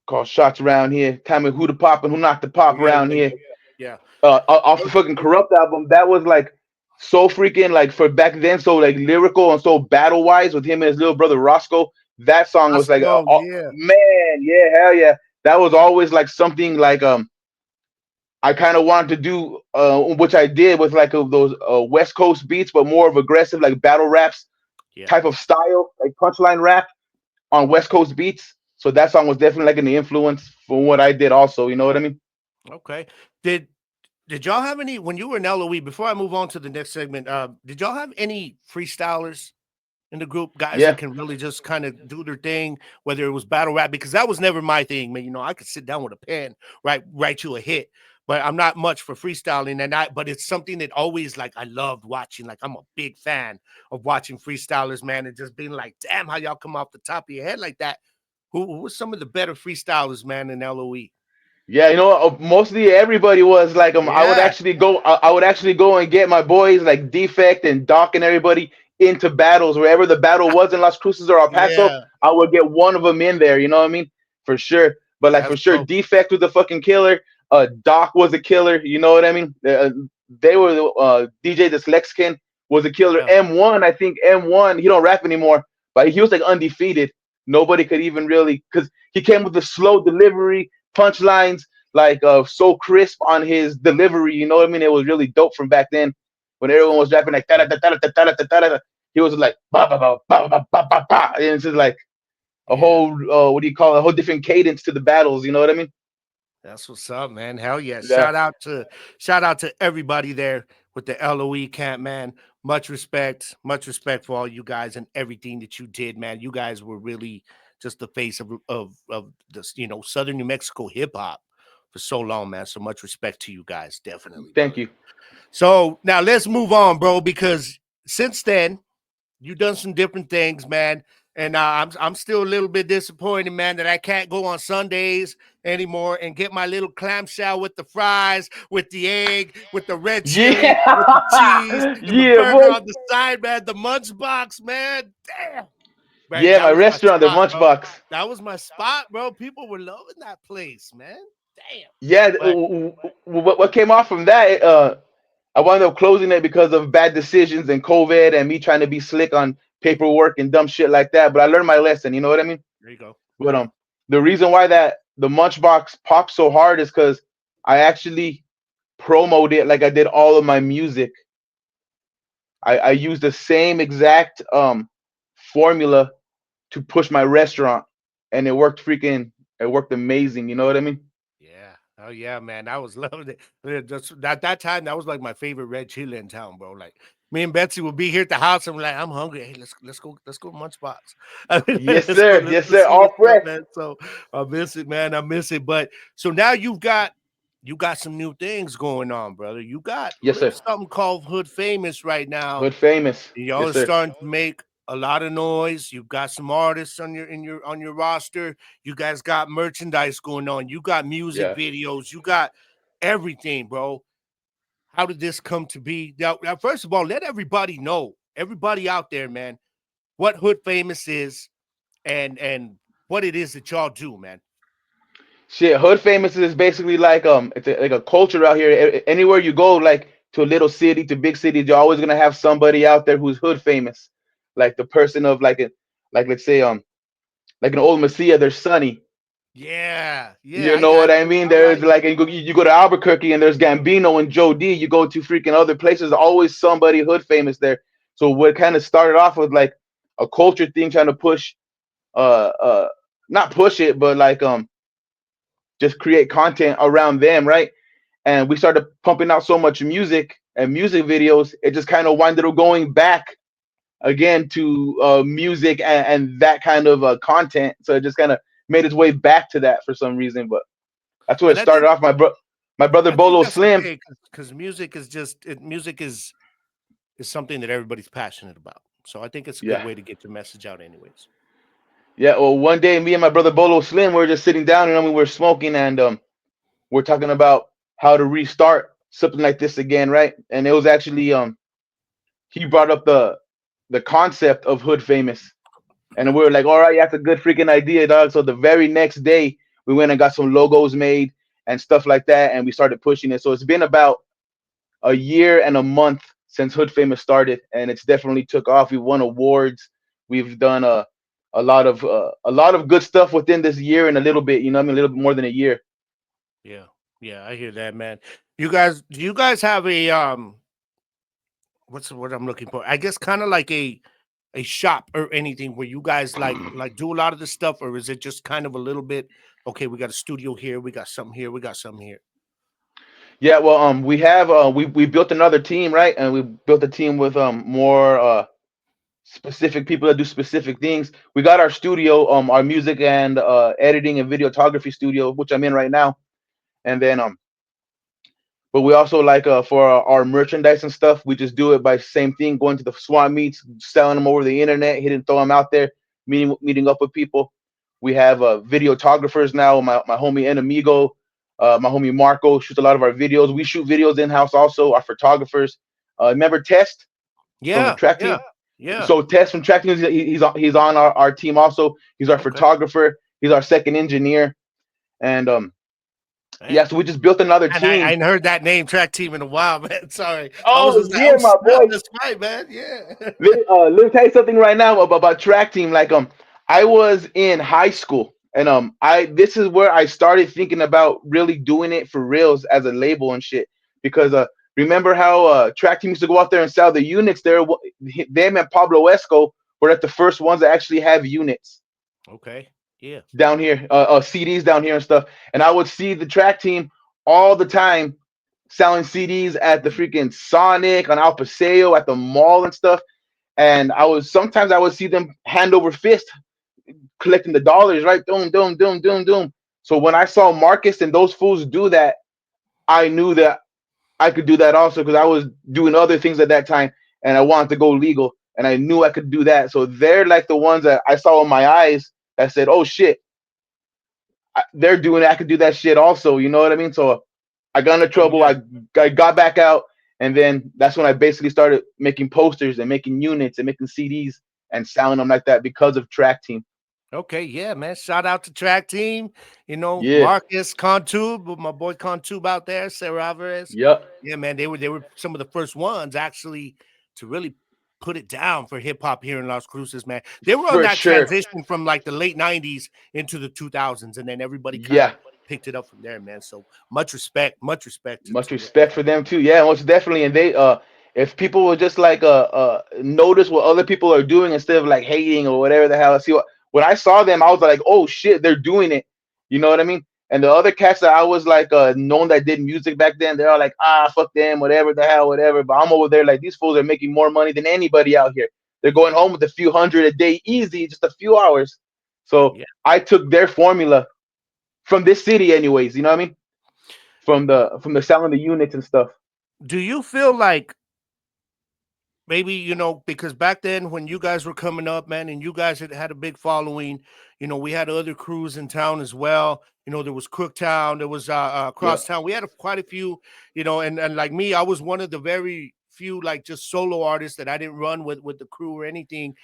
called Shots Around Here. Tell me who the pop and who not the pop yeah, around yeah, here. yeah. Yeah. Off the fucking Corrupt album. That was like so freaking like for back then, so like lyrical and so battle wise with him and his little brother Roscoe. That song was like, Roscoe, yeah. man, yeah, hell yeah. That was always like something like I kind of wanted to do, which I did with like those West Coast beats, but more of aggressive like battle raps Yeah. type of style, like punchline rap on West Coast beats. So that song was definitely like an influence for what I did also. You know what I mean? Okay. Did did y'all have any when you were in LOE, before I move on to the next segment, did y'all have any freestylers in the group, guys that Yeah. can really just kind of do their thing, whether it was battle rap, because that was never my thing, man. I could sit down with a pen, write you a hit, but I'm not much for freestyling, but it's something that always like I loved watching. Like I'm a big fan of watching freestylers, man, and just being like, damn, how y'all come off the top of your head like that. Who was some of the better freestylers, man, in LOE? Yeah, mostly everybody was like I would Yeah, actually go. I would actually go and get my boys like Defect and Doc and everybody into battles wherever the battle was in Las Cruces or El Paso. yeah, I would get one of them in there. You know what I mean? For sure. But like that's for sure, dope. Defect was the fucking killer. Doc was a killer. You know what I mean? They were DJ Dyslexican was a killer. Yeah, M1, I think M1. He don't rap anymore, but he was like undefeated. Nobody could even really because he came with the slow delivery punchlines like so crisp on his delivery. You know what I mean? It was really dope from back then when everyone that's was rapping dope, like da da man. da da da da da da da. He was like ba ba ba ba ba ba ba ba, and it's just like a Yeah. whole what do you call it? A whole different cadence to the battles. You know what I mean? That's what's up, man. Hell yeah. Yeah. Shout out to everybody there with the LOE camp, man. Much respect for all you guys and everything that you did, man. You guys were really just the face of this, Southern New Mexico hip hop for so long, man. So much respect to you guys, definitely, Thank brother. you. So now let's move on, bro, because since then you've done some different things, man. And I'm still a little bit disappointed, man, that I can't go on Sundays anymore and get my little clamshell with the fries, with the egg, with the red chili, with the cheese, Yeah. and the Yeah, burger boy. on the side, man. The munch box, man. Damn. Right, Yeah, that my was my restaurant, the spot, bro. Munchbox. That was my spot, bro. People were loving that place, man. Damn. Yeah, But what came off from that? I wound up closing it because of bad decisions and COVID and me trying to be slick on paperwork and dumb shit like that. But I learned my lesson. You know what I mean? there you go. But the reason why that the Munchbox popped so hard is because I actually promoted it like I did all of my music. I used the same exact formula to push my restaurant, and it worked amazing. You know what I mean? Yeah. Oh yeah, man. I was loving it. That time, that was like my favorite red chili in town, bro. Like Me and Betsy would be here at the house, and we're like, "I'm hungry. Hey, let's go Lunchbox. I mean, Yes, let's go, sir. let's Yes, go sir. see All what's up, fresh. man." So I miss it, man. I miss it. But so now you got some new things going on, brother. You got Yes, sir. something called Hood Famous right now. Hood famous. Y'all Yes, are sir. starting to make a lot of noise. You've got some artists on your roster. You guys got merchandise going on. You got music Yeah. videos. You got everything, bro. How did this come to be? Now, first of all, let everybody know, everybody out there, man, what Hood Famous is and what it is that y'all do, man. Shit, hood famous is basically like like a culture out here. Anywhere you go, like to a little city, to big cities, you're always gonna have somebody out there who's hood famous, like the person of like let's say like an old Messiah. There's Sonny. Yeah, yeah, You I know got what I you. mean? All There's right. like you go to Albuquerque and there's Gambino and Joe D. You go to freaking other places, always somebody hood famous there. So what kind of started off with like a culture thing, trying to push uh uh not push it, but like just create content around them, right? And we started pumping out so much music and music videos, it just kind of winded up going back again to music and that kind of content. So it just kind of made its way back to that for some reason. But that's where it And I started think off. My brother I think Bolo that's Slim. okay because music is something that everybody's passionate about. So I think it's a good Yeah, way to get your message out, anyways. yeah. Well, one day, me and my brother Bolo Slim, we were just sitting down and we were smoking and we're talking about how to restart something like this again, right? And it was actually he brought up the concept of hood famous. And we were like, all right, that's a good freaking idea, dog. So the very next day, we went and got some logos made and stuff like that, and we started pushing it. So it's been about a year and a month since Hood Famous started, and it's definitely took off. We've won awards. We've done a lot of good stuff within this year and a little bit. You know, what I mean, a little bit more than a year. Yeah. Yeah, I hear that, man. Do you guys have what's the word I'm looking for? I guess kind of like a shop or anything where you guys like do a lot of this stuff, or is it just kind of a little bit, okay, we got a studio here, we got something here, we got something here. Yeah, well, we have we built another team, right? And we built a team with more specific people that do specific things. We got our studio, our music and editing and videography studio, which I'm in right now. And then but we also like for our merchandise and stuff, we just do it by same thing, going to the swap meets, selling them over the internet, hitting throw them out there, meeting up with people. We have videographers now. My homie Enemigo, my homie Marco shoots a lot of our videos. We shoot videos in house also. Our photographers. Remember Test from the Yeah, track yeah, team? yeah. So Test from track team, he's on our team also. He's our Okay. photographer. He's our second engineer, and Man. yeah. So we just built another And I team. ain't heard that name track team in a while, man. Sorry. I was Oh just like, yeah, oh my snap, boy. that's right, man. Yeah. Let me tell you something right now about track team. Like I was in high school, and I this is where I started thinking about really doing it for reals as a label and shit. Because remember how track team used to go out there and sell the units there? Them and Pablo Esco were like the first ones that actually have units Okay. Yeah. down here, CDs down here and stuff. And I would see the track team all the time selling CDs at the freaking Sonic on Al Paseo at the mall and stuff. And I would see them hand over fist collecting the dollars, right? Doom, doom, doom, doom, doom. So when I saw Marcus and those fools do that, I knew that I could do that also because I was doing other things at that time and I wanted to go legal and I knew I could do that. So they're like the ones that I saw in my eyes that said, "Oh shit, they're doing it. I could do that shit also." You know what I mean? So I got into Oh trouble. yeah. I got back out, and then that's when I basically started making posters and making units and making CDs and selling them like that because of Track Team. Okay, yeah, man. Shout out to track team. Yeah. Marcus Contube, my boy Contube out there, Sarah Alvarez. Yep. Yeah, man. They were some of the first ones actually to really put it down for hip hop here in Las Cruces, man. They were on For that sure. transition from like the late 90s into the 2000s, and then everybody kind Yeah. of picked it up from there, man. So much respect Much to what you respect for guys them too. Yeah, most definitely. And they if people would just like notice what other people are doing instead of like hating or whatever the hell. See what when I saw them, I was like, oh shit, they're doing it. You know what I mean? And the other cats that I was like known that did music back then, they're all like, ah, fuck them, whatever the hell, whatever. But I'm over there like these fools are making more money than anybody out here. They're going Yeah. home with a few hundred a day, easy, just a few hours. So Yeah. I took their formula from this city, anyways. You know what I mean? From the selling the units and stuff. Do you feel like maybe, because back then when you guys were coming up, man, and you guys had a big following, we had other crews in town as well. There was Crooktown, there was Yeah, Crosstown. We had quite a few, and like me, I was one of the very few like just solo artists that I didn't run with the crew or anything,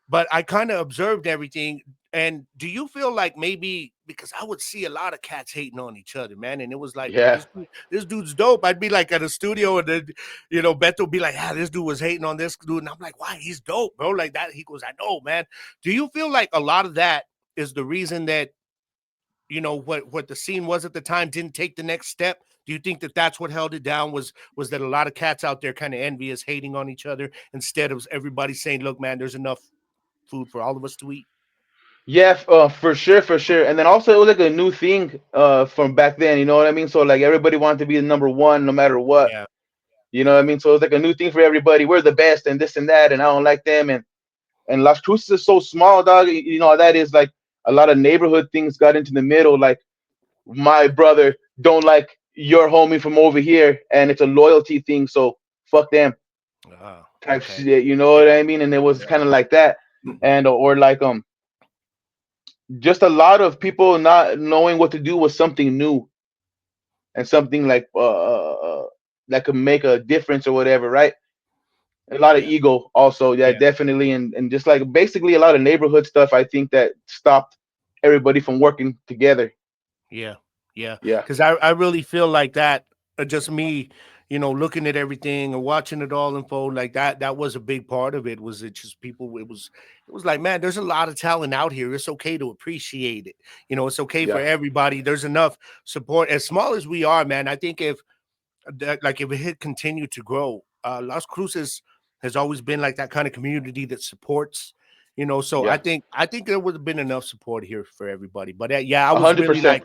but I kind of observed everything. And do you feel like maybe because I would see a lot of cats hating on each other, man, and it was like, man, yeah. this dude's dope. I'd be like at a studio, and then Beto would be like, ah, this dude was hating on this dude, and I'm like, why? He's dope, bro. Like that. He goes, I know, man. Do you feel like a lot of that is the reason that what the scene was at the time didn't take the next step? Do you think that that's what held it down? Was that a lot of cats out there kind of envious, hating on each other instead of everybody saying, look, man, there's enough food for all of us to eat. Yeah, for sure, for sure. And then also it was like a new thing from back then, you know what I mean? So like everybody wanted to be the number one no matter what. Yeah, You know what I mean? So it's like a new thing for everybody. We're the best and this and that, and I don't like them. And Las Cruces is so small, dog. You know that is like a lot of neighborhood things got into the middle. Like my brother don't like your homie from over here, and it's a loyalty thing. So fuck them type okay. shit. You know what Yeah, I mean? And it was yeah, kind of like that, and or like just a lot of people not knowing what to do with something new and something like that could make a difference or whatever, right? A lot of yeah, ego also, yeah, yeah. definitely, and just like basically a lot of neighborhood stuff. I think that stopped everybody from working together. Yeah, yeah. Yeah, Because I really feel like that. Just me, looking at everything and watching it all unfold like that. That was a big part of it. Was it just people? It was like, man, there's a lot of talent out here. It's okay to appreciate it. It's okay for yeah, everybody. There's enough support. As small as we are, man. I think like if it had continued to grow, Las Cruces has always been like that kind of community that supports. So I yeah, think I think there would have been enough support here for everybody. But yeah, I a was hundred really percent.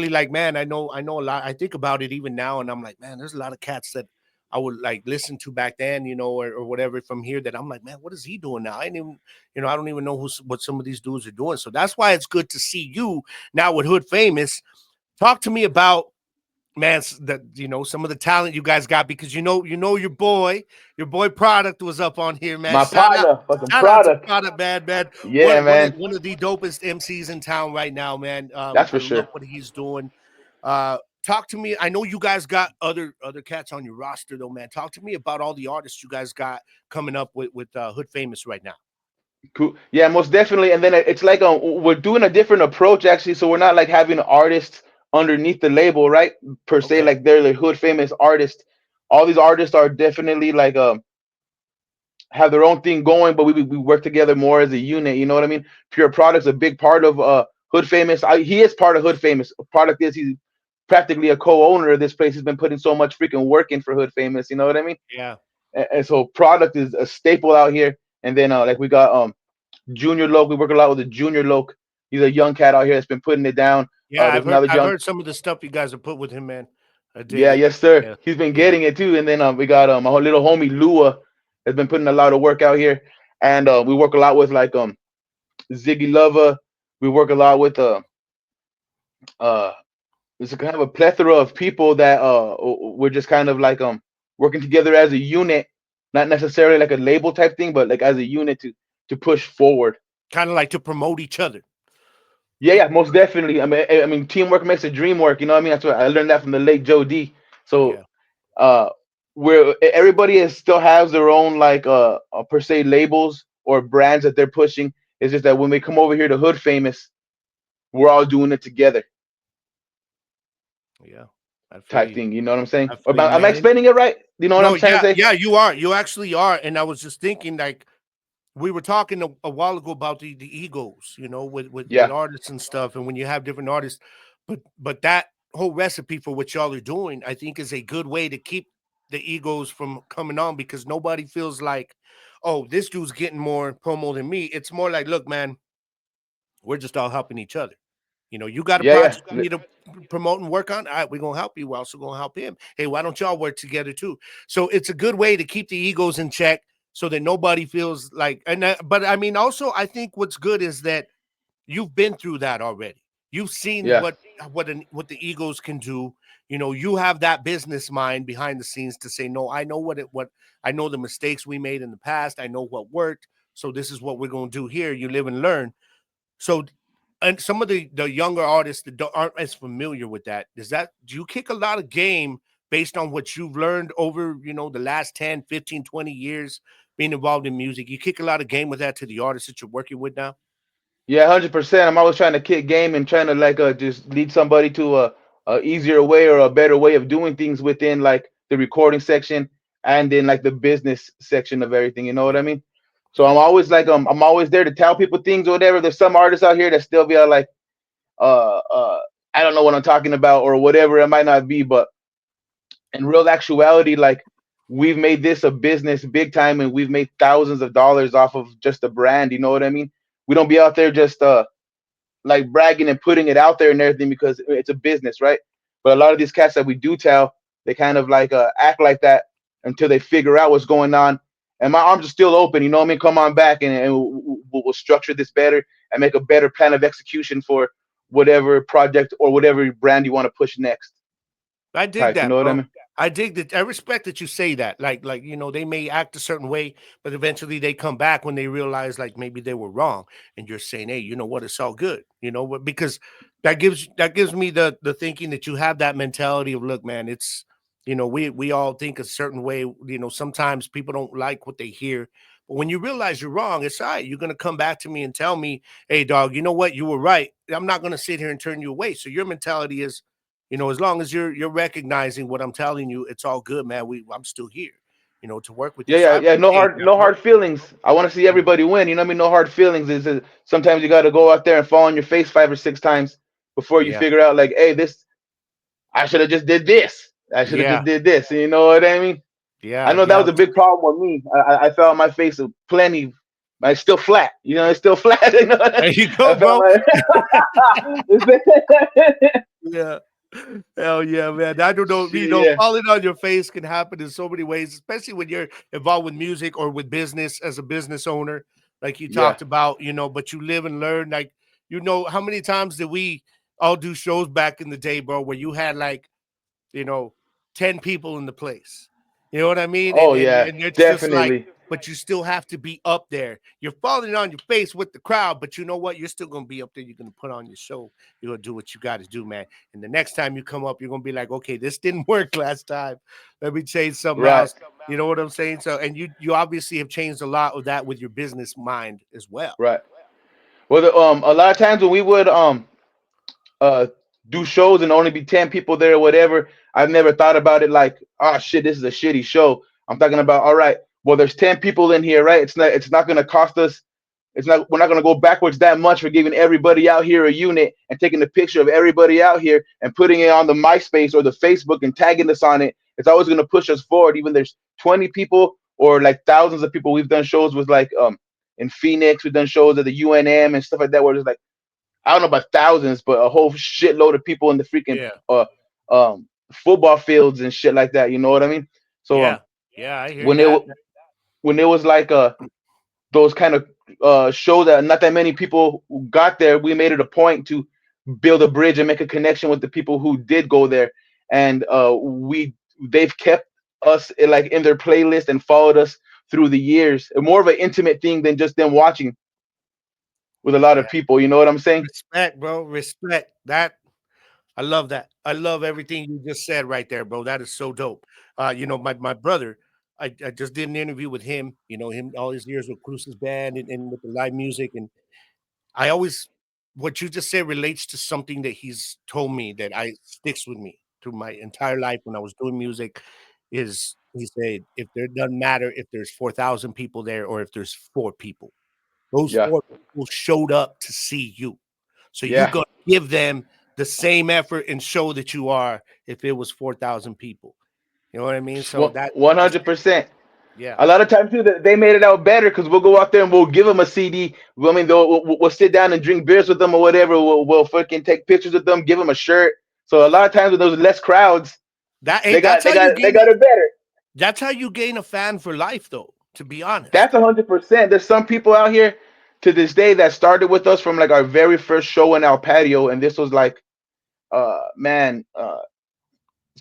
like, man, I know a lot. I think about it even now, and I'm like, man, there's a lot of cats that I would like listen to back then, or whatever from here. That I'm like, man, what is he doing now? I didn't even, I don't even know what some of these dudes are doing. So that's why it's good to see you now with Hood Famous. Talk to me about, man, that some of the talent you guys got, because your boy Product was up on here, man. My Shout out, partner, fucking shout out to product. Product, man. Yeah, One one of man, one of the dopest MCs in town right now, man. that's I for love sure. what he's doing. Talk to me. I know you guys got other cats on your roster though, man. Talk to me about all the artists you guys got coming up with Hood Famous right now. Cool. Yeah, most definitely. And then it's like we're doing a different approach actually. So we're not like having artists underneath the label, right? Per se, Okay. like they're the hood famous artists. All these artists are definitely like have their own thing going, but we work together more as a unit. You know what I mean? Pure Product's a big part of Hood Famous. He is part of Hood Famous. Product is he's practically a co-owner of this place. He's been putting so much freaking work in for Hood Famous. You know what I mean? Yeah. And so Product is a staple out here. And then like we got Junior Loke. We work a lot with the Junior Loke. He's a young cat out here that's been putting it down. Yeah, There's I've heard another I've young, heard some of the stuff you guys have put with him, man. I dig yeah, it. yes sir. Yeah. He's been Yeah. getting it too. And then we got my whole little homie Lua has been putting a lot of work out here. And we work a lot with like Ziggy Lover. We work a lot with uh there's a kind of a plethora of people that we're just kind of like working together as a unit, not necessarily like a label type thing, but like as a unit to push forward. Kind of like to promote each other. Yeah, yeah, most definitely. I mean, teamwork makes a dream work. You know what I mean? That's what I learned that from the late Joe D. So, Yeah. uh, where everybody still has their own like per se labels or brands that they're pushing. It's just that when we come over here to Hood Famous, we're all doing it together, Yeah. I feel type you. thing. You know what I'm saying? I feel you, Am I man. explaining it right? You know what I'm No, trying to yeah, say? yeah, you are. You actually are. And I was just thinking, like, we were talking a while ago about the egos, with Yeah, artists and stuff, and when you have different artists, but that whole recipe for what y'all are doing, I think, is a good way to keep the egos from coming on, because nobody feels like, oh, this dude's getting more promo than me. It's more like, look, man, we're just all helping each other. You got a Yeah, project you yeah. need to promote and work on. All right, we're gonna help you. We're also gonna help him. Hey, why don't y'all work together too? So it's a good way to keep the egos in check, so that nobody feels like. But I mean, also, I think what's good is that you've been through that already. You've seen Yeah. what the egos can do. You have that business mind behind the scenes to say, no, I know what I know the mistakes we made in the past. I know what worked. So this is what we're going to do here. You live and learn. So, and some of the younger artists that aren't as familiar with that, do you kick a lot of game based on what you've learned over, the last 10, 15, 20 years being involved in music? You kick a lot of game with that to the artists that you're working with now? Yeah, 100%. I'm always trying to kick game and trying to like just lead somebody to a easier way or a better way of doing things within like the recording section and then like the business section of everything. You know what I Yeah. mean? So Yeah. I'm always there to tell people things or whatever. There's some artists out here that still be like uh uh I don't know what I'm talking about or whatever it might not be, but in real actuality, like we've made this a business big time and we've made thousands of dollars off of just a brand. You know what I mean? We don't be out there just like bragging and putting it out there and everything because it's a business, right? But a lot of these cats that we do tell, they kind of like act like that until they figure out what's going on. And my arms are still open, you know what I mean? Come on back and we'll structure this better and make a better plan of execution for whatever project or whatever brand you want to push next. I dig Type, you that, know what I bro. mean? I dig that. I respect that you say that. Like they may act a certain way, but eventually they come back when they realize like maybe they were wrong, and you're saying, hey, you know what? It's all good. Because that gives me the thinking that you have that mentality of, look, man, it's we all think a certain way. Sometimes people don't like what they hear, but when you realize you're wrong, it's all right. You're gonna come back to me and tell me, hey, dog, you know what? You were right. I'm not gonna sit here and turn you away. So your mentality is, as long as you're recognizing what I'm telling you, it's all good, man. I'm still here, to work with you. Yeah, So yeah, I yeah. appreciate that, No bro. hard feelings. I want to see Yeah. everybody win. You know what I mean? No hard feelings. Is sometimes you got to go out there and fall on your face 5 or 6 times before you Yeah. figure out like, hey, this I should have just did this. I should have Yeah. just did this. You know what I mean? I Yeah. know that Yeah. was a big problem with me. I fell on my face plenty. But it's still flat. You know, it's still flat. You know, There you I go, fell bro. on my. Yeah. Hell yeah, man. I don't know. Shit, yeah, Falling on your face can happen in so many ways, especially when you're involved with music or with business as a business owner, like you yeah. talked about, but you live and learn. Like, how many times did we all do shows back in the day, bro, where you had like, you know, 10 people in the place. You know what I mean? And Oh and yeah, and it's just like, definitely. but you still have to be up there. You're falling on your face with the crowd, but you know what? You're still gonna be up there. You're gonna put on your show. You're gonna do what you got to do, man. And the next time you come up, you're gonna be like, okay, this didn't work last time. Let me change something Right, else. You know what I'm saying? So, and you obviously have changed a lot of that with your business mind as well. right. Well, a lot of times when we would uh do shows and only be 10 people there or whatever, I've never thought about it like, oh shit, this is a shitty show. I'm talking about, all right, well, there's 10 people in here, right? It's not gonna cost us, it's not we're not gonna go backwards that much for giving everybody out here a unit and taking a picture of everybody out here and putting it on the MySpace or the Facebook and tagging us on it. It's always gonna push us forward, even there's 20 people or like thousands of people. We've done shows with like in Phoenix, we've done shows at the UNM and stuff like that, where it's like I don't know about thousands, but a whole shitload of people in the freaking Yeah. football fields and shit like that. You know what I mean? So Yeah. Yeah. I hear when it that. when it was like those kind of shows that not that many people got there, we made it a point to build a bridge and make a connection with the people who did go there, and they've kept us like in their playlist and followed us through the years. More of an intimate thing than just them watching with a lot Yeah. of people. You know what I'm saying? Respect, bro. Respect. I love that. I love everything you just said right there, bro. That is so dope. My brother, I just did an interview with him, him all his years with Cruces band and with the live music. And I always what you just said relates to something that he's told me that I sticks with me through my entire life when I was doing music, is he said, if there doesn't matter if there's 4,000 people there or if there's four people. Those Yeah, four people showed up to see you. So you yeah. got to give them the same effort and show that you are if it was 4,000 people. You know what I mean? So that is 100%. Yeah. A lot of times too, that they made it out better because we'll go out there and we'll give them a CD. I mean, we'll sit down and drink beers with them or whatever. We'll fucking take pictures with them, give them a shirt. So a lot of times with those less crowds, That hey, they got that's they how you got they gain. got it better. That's how you gain a fan for life, though. To be honest. That's 100%. There's some people out here to this day that started with us from like our very first show in our patio, and this was like, man,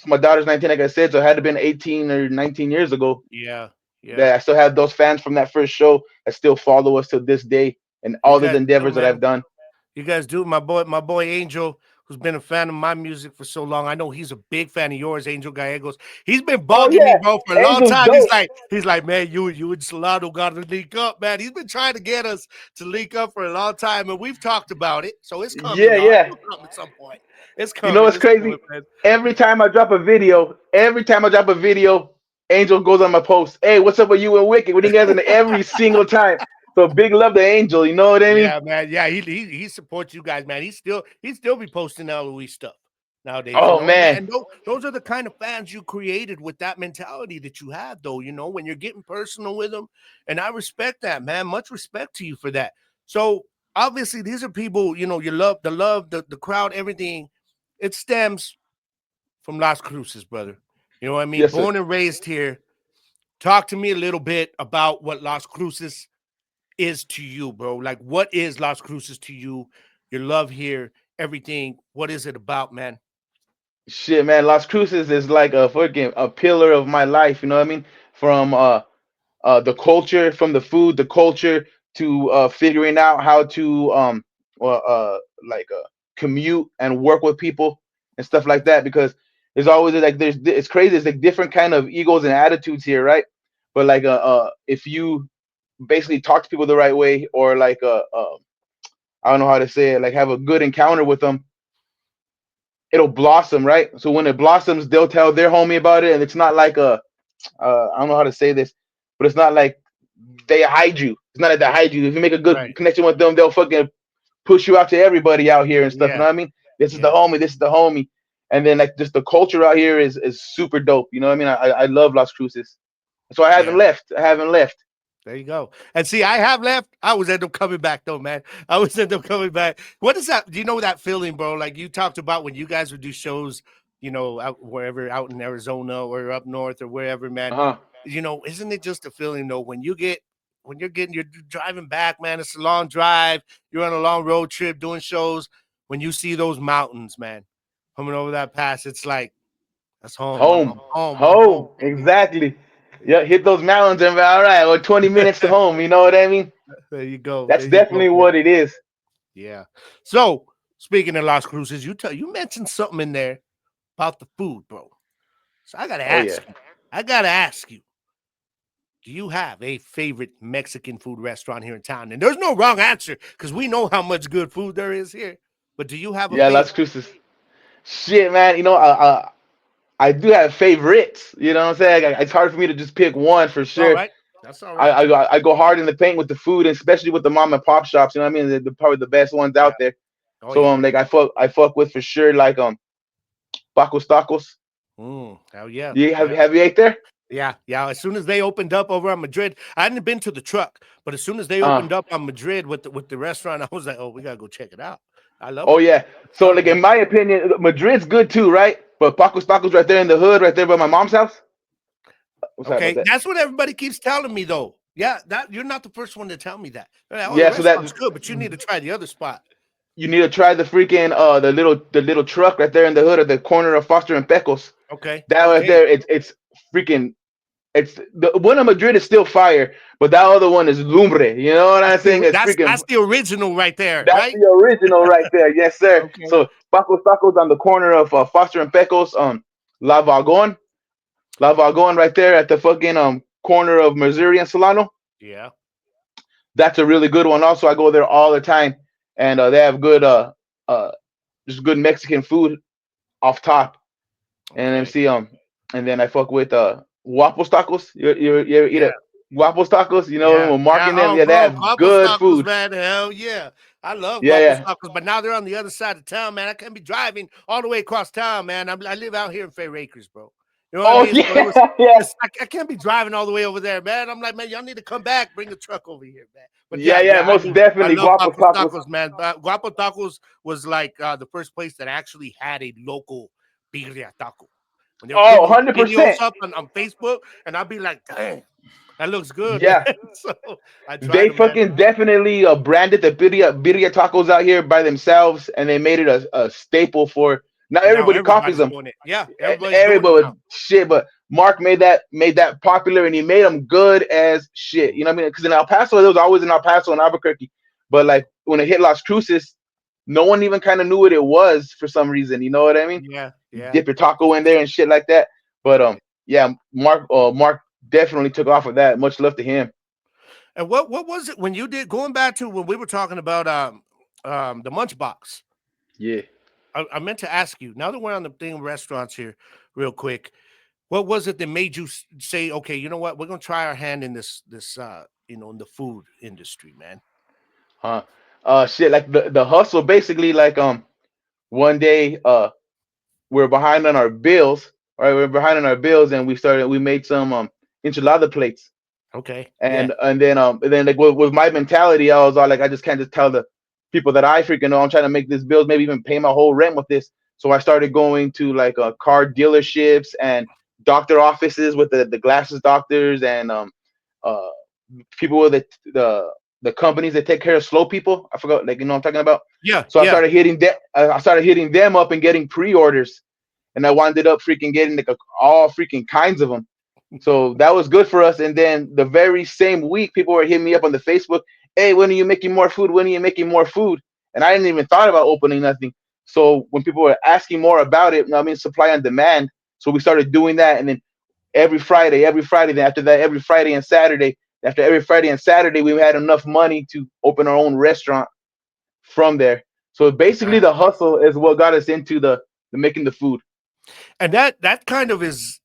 my daughter's 19, like I said, so it had to been 18 or 19 years ago. Yeah. Yeah. That I still have those fans from that first show that still follow us to this day, and You all the guys do, endeavors that I've man. done. You guys do. My boy Angel, who's been a fan of my music for so long. I know he's a big fan of yours, Angel Gallegos. He's been Oh bugging me, yeah, bro, for a long Angel's time. dope. He's like, man, you and Solano got to link up, man. He's been trying to get us to link up for a long time, and we've talked about it. So it's coming, Yeah, y'all. yeah. It'll come at some point. It's You know coming. what's It's coming, crazy? man. Every time I drop a video, Angel goes on my post. Hey, what's up with you and Wicked? We together every single time. So big love to Angel. You know what I mean? Yeah, man. Yeah, he supports you guys, man. He still be posting L.O.E. stuff nowadays, Oh man, and those are the kind of fans you created with that mentality that you have, though. When you're getting personal with them, and I respect that, man. Much respect to you for that. So obviously, these are people. You love, the crowd, everything. It stems from Las Cruces, brother. You know what I mean? yes sir. Born and raised here. Talk to me a little bit about what Las Cruces is to you, bro? Like, what is Las Cruces to you? Your love here, everything. What is it about, man? Shit, man, Las Cruces is like a fucking a pillar of my life. You know what I mean? From the culture, from the food, the culture to figuring out how to well, like commute and work with people and stuff like that. Because there's always like it's crazy. It's like different kind of egos and attitudes here, right? But like if you basically talk to people the right way, or like I don't know how to say it, like have a good encounter with them, it'll blossom, right? So when it blossoms, they'll tell their homie about it, and it's not like a I don't know how to say this, but it's not like they hide you. It's not like they hide you. If you make a good Right. connection with them, they'll fucking push you out to everybody out here and stuff. You know Yeah. what I mean? This is the Yeah. homie. This is the homie. And then like just the culture out here is super dope. You know what I mean? I love Las Cruces. So I haven't Yeah. left. I haven't left. There you go. And see, I have left. I always end up coming back, though, man. I always end up coming back. What is that? Do you know that feeling, bro? Like you talked about when you guys would do shows, out wherever, out in Arizona or up north or wherever, man. Uh-huh. Isn't it just a feeling, though, you're driving back, man? It's a long drive. You're on a long road trip doing shows. When you see those mountains, man, coming over that pass, it's like that's home. I'm Home. home. I'm home, Home. baby. Exactly. Yeah, hit those mountains and be all right. Or 20 minutes to home. You know what I mean? There you go. That's There you go, definitely man. what it is. Yeah. So speaking of Las Cruces, you mentioned something in there about the food, bro. So I gotta Oh yeah. ask you. I gotta ask you. Do you have a favorite Mexican food restaurant here in town? And there's no wrong answer because we know how much good food there is here. But do you have a Yeah, Las favorite? Cruces. Shit, man. I do have favorites. You know what I'm saying? It's hard for me to just pick one for That's all sure. right. That's all I, right. I I go hard in the paint with the food, and especially with the mom and pop shops. You know what I mean? They're probably the best ones Yeah. out there. Oh So yeah. like I fuck with for sure like Paco's Tacos. Hell yeah. You have Yeah. have you ate there? Yeah, yeah. As soon as they opened up over on Madrid, I hadn't been to the truck, but as soon as they Uh opened up on Madrid with the restaurant, I was like, oh, we gotta go check it out. I love oh it. yeah. What's So up, like man? in my opinion, Madrid's good too, right? But Paco's Tacos right there in the hood, right there by my mom's house. I'm sorry about Okay, that. that's what everybody keeps telling me though. Yeah, that you're not the first one to tell me that. They're like, oh, the Yeah, so that restaurant's good, but you need to try the other spot. you need to try the freaking the little truck right there in the hood at the corner of Foster and Pecos. Okay, That right okay. there, it's freaking. It's the one in Madrid is still fire, but that Yeah, other one is lumbre. You know what I'm saying? It's freaking. that's the original right there, That's right? the original right there. Yes, sir. Okay. So Paco's Tacos on the corner of Foster and Pecos, La Vagon, La Vagon right there at the fucking corner of Missouri and Solano. Yeah. That's a really good one. Also, I go there all the time, and they have good uh just good Mexican food off top. And Okay. MC and then I fuck with Guapos Tacos. You ever eat Yeah. at Guapos Tacos? You know Yeah. with Mark Yeah. in them. Oh, Yeah, they bro, have Guapos good tacos, food. man. Hell yeah. I love Yeah, Guapos yeah. tacos, but now they're on the other side of town, man. I can't be driving all the way across town, man. I live out here in Fair Acres, bro. You know what I Oh mean? So it yeah, was. yeah, I can't be driving all the way over there, man. I'm like, man, y'all need to come back, bring a truck over here, man. But yeah, yeah, yeah. yeah, I Most do. I definitely, love guapos Paco's tacos. Tacos, man. But Guapo Tacos was like the first place that actually had a local birria taco. When they were Oh, putting those videos 100%. up on Facebook, and I'd be like, dang, that looks good, man. Yeah, So I tried they them, man. fucking definitely branded the birria tacos out here by themselves, and they made it a staple for. Now And now everybody copies everybody's them. doing it. Yeah, everybody's doing it Everybody now. shit, but Mark made that popular, and he made them good as shit. You know what I mean? Because in El Paso, there was always in El Paso and Albuquerque, but like when it hit Las Cruces, no one even kind of knew what it was for some reason. You know what I mean? Yeah, yeah. Dip your taco in there and shit like that. But yeah, Mark definitely took off with that. Much love to him. And what was it when you did going back to when we were talking about the Munch Box? Yeah. I meant to ask you. Now that we're on the thing of restaurants here, real quick, what was it that made you say, okay, you know what, we're gonna try our hand in this in the food industry, man? Huh. Shit, like the hustle basically like one day we're behind on our bills, right? We're behind on our bills and we made some enchilada plates. Okay, yeah, And then like with my mentality, I was all like, I just can't just tell the people that I freaking know I'm trying to make this bills, maybe even pay my whole rent with this. So I started going to like car dealerships and doctor offices with the glasses doctors and uh people with the companies that take care of slow people. I forgot, like, you know what I'm talking about. yeah, So I yeah. started hitting them. I started hitting them up and getting pre-orders, and I wound up freaking getting like all freaking kinds of them. So that was good for us. And then the very same week, people were hitting me up on the Facebook. Hey, when are you making more food? When are you making more food? And I didn't even thought about opening nothing. So when people were asking more about it, I mean, supply and demand. So we started doing that, and then every Friday. Then after that, every Friday and Saturday. After every Friday and Saturday, we had enough money to open our own restaurant from there. So basically, Yeah. the hustle is what got us into the making the food. And that kind of is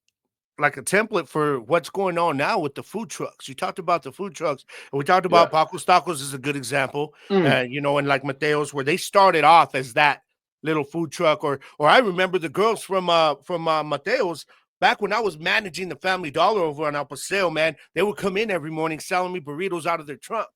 like a template for what's going on now with the food trucks. You talked about the food trucks, and we talked Yeah. about Paco's Tacos is a good example. Mm. And like Mateo's, where they started off as that little food truck, or I remember the girls from Mateo's back when I was managing the Family Dollar over on El Paseo. Man, they would come in every morning selling me burritos out of their trunk.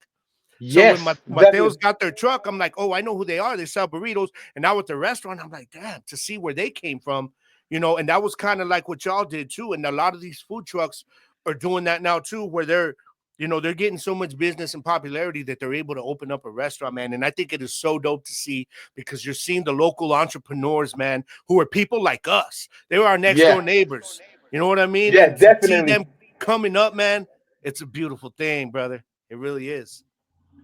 So when Yes, Mateo's exactly. got their truck, I'm like, oh, I know who they are. They sell burritos. And now with the restaurant, I'm like, damn, to see where they came from. And that was kind of like what y'all did too. And a lot of these food trucks are doing that now too, where they're getting so much business and popularity that they're able to open up a restaurant, man. And I think it is so dope to see because you're seeing the local entrepreneurs, man, who are people like us. They were our next Yeah, door neighbors. You know what I mean? yeah, And to see definitely. them coming up, man, it's a beautiful thing, brother. It really is.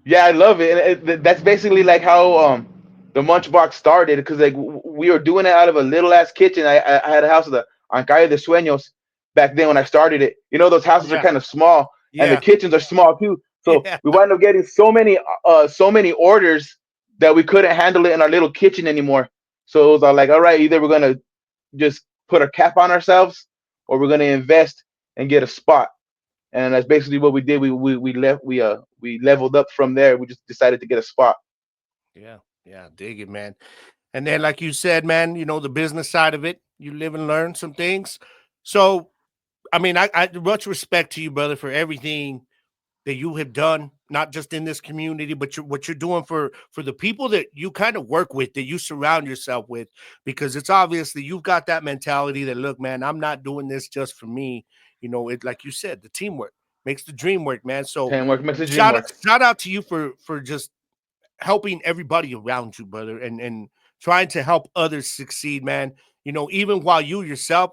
Yeah, I love it. And that's basically like how the Munchbox started because like we were doing it out of a little ass kitchen. I had a house of the on Calle de Sueños back then when I started it. You know those houses are Yeah. kind of small and the Yeah. kitchens are small too. So Yeah. we wound up getting so many orders that we couldn't handle it in our little kitchen anymore. So it was all like, all right, either we're gonna just put a cap on ourselves or we're gonna invest and get a spot. And that's basically what we did. We leveled up from there. We just decided to get a spot. Yeah. Yeah. Dig it, man. And then, like you said, man, the business side of it, you live and learn some things. So, I mean, I much respect to you, brother, for everything that you have done, not just in this community, but what you're doing for the people that you kind of work with, that you surround yourself with, because it's obvious that you've got that mentality that, look, man, I'm not doing this just for me. It like you said, the teamwork makes the dream work, man. So Teamwork makes the dream shout work. shout out to you for just helping everybody around you, brother, and trying to help others succeed, man. Even while you yourself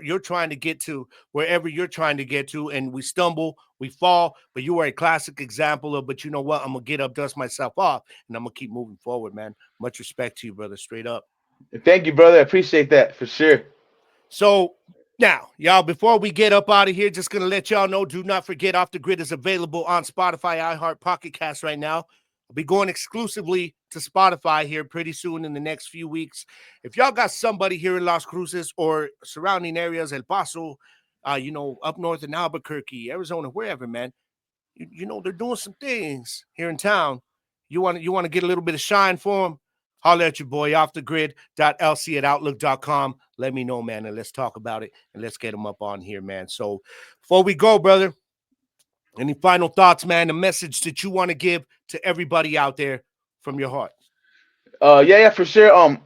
you're trying to get to wherever you're trying to get to, and we stumble, we fall, but you are a classic example of. But you know what? I'm gonna get up, dust myself off, and I'm gonna keep moving forward, man. Much respect to you, brother. Straight up. Thank you, brother. I appreciate that for sure. So now, y'all, before we get up out of here, just gonna let y'all know, do not forget Off the Grid is available on Spotify, iHeart, Pocket Cast right now. I'll be going exclusively to Spotify here pretty soon in the next few weeks. If y'all got somebody here in Las Cruces or surrounding areas, El Paso, up north in Albuquerque, Arizona, wherever, man, they're doing some things here in town. You want to get a little bit of shine for them. Holler at your boy, offthegrid.lc@outlook.com. Let me know, man, and let's talk about it, and let's get them up on here, man. So before we go, brother, any final thoughts, man? A message that you want to give to everybody out there from your heart. Yeah, for sure. I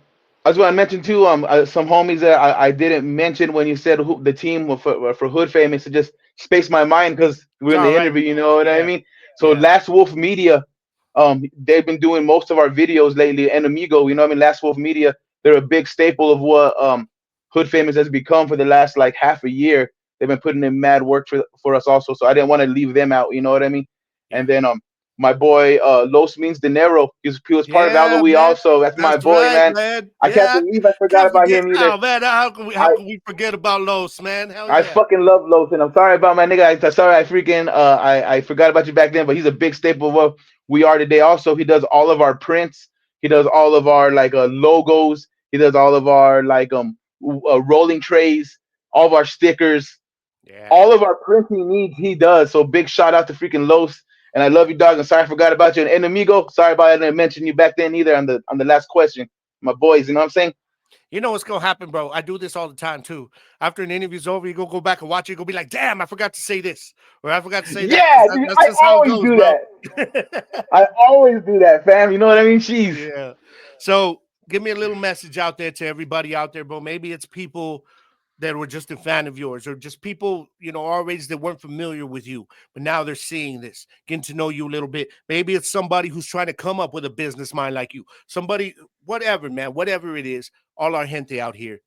just want to mention too, some homies that I didn't mention when you said who, the team for Hood Famous, to just space my mind because we're It's in all the right. interview. You know what I Yeah, mean? So yeah, Last Wolf Media, they've been doing most of our videos lately. And Amigo, you know what I mean? Last Wolf Media, they're a big staple of what Hood Famous has become for the last like half a year. They've been putting in mad work for us also. So I didn't want to leave them out. You know what I mean? And yeah. then my boy Los Means Dinero. He was part of Yeah, L.O.E. man. also. That's my That's boy, right, man. man. I can't Yeah, believe I I forgot can't about forget. him either. Oh, man, how I can we forget about Los, man? Hell I yeah. fucking love Los, and I'm sorry about my nigga. Sorry I freaking I forgot about you back then, but he's a big staple of what we are today. Also, he does all of our prints. He does all of our like logos. He does all of our like rolling trays, all of our stickers, Yeah. all of our printing needs. He does. So big shout out to freaking Los. And I love you, dog. And sorry I forgot about you. And Amigo, sorry about I didn't mention you back then either on the last question. My boys, you know what I'm saying? You know what's gonna happen, bro? I do this all the time too. After an interview's over, you go back and watch it. You go be like, "Damn, I forgot to say this," or "I forgot to say that." Yeah, dude, That's I just how it always goes, do bro. that. I always do that, fam. You know what I mean? Jeez. Yeah. So give me a little message out there to everybody out there, bro. Maybe it's people that were just a fan of yours, or just people, already that weren't familiar with you, but now they're seeing this, getting to know you a little bit. Maybe it's somebody who's trying to come up with a business mind like you. Somebody, whatever, man, whatever it is, all our gente out here.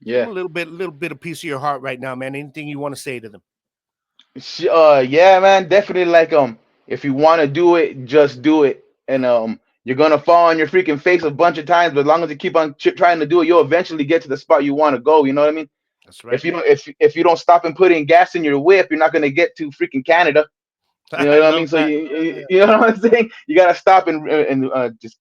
Give them Yeah. a little bit of piece of your heart right now, man. Anything you want to say to them. Yeah, man, definitely like if you want to do it, just do it. And you're gonna fall on your freaking face a bunch of times, but as long as you keep on trying to do it, you'll eventually get to the spot you want to go. You know what I mean? That's If right. you don't if you don't stop and put in gas in your whip, you're not gonna get to freaking Canada. You know I what I mean? love So that. you, Yeah. you know what I'm saying? You gotta stop and just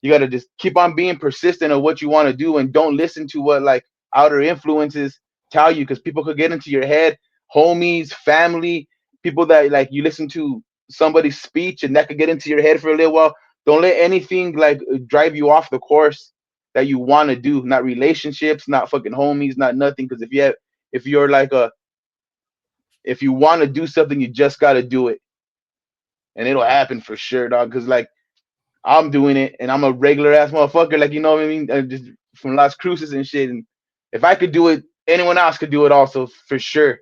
you gotta just keep on being persistent of what you want to do, and don't listen to what like outer influences tell you, because people could get into your head, homies, family, people that like you listen to somebody's speech and that could get into your head for a little while. Don't let anything like drive you off the course that you want to do. Not relationships, not fucking homies, not nothing. Because if you're like a if you want to do something, you just gotta do it, and it'll Yeah. happen for sure, dog. Because like I'm doing it, and I'm a regular ass motherfucker. Like you know what I mean? Just from Las Cruces and shit. And if I could do it, anyone else could do it also for sure.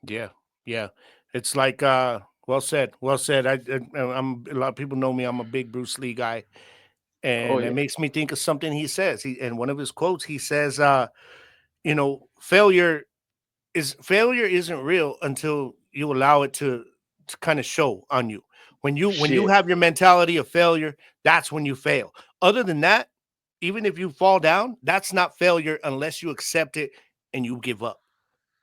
Yeah. Yeah. It's like well said. Well said. I'm a lot of people know me. I'm a big Bruce Lee guy. Oh And it yeah, makes me think of something he says. He in one of his quotes, he says, failure isn't real until you allow it to kind of show on you. When you shit. have your mentality of failure, that's when you fail. Other than that, even if you fall down, that's not failure unless you accept it and you give up.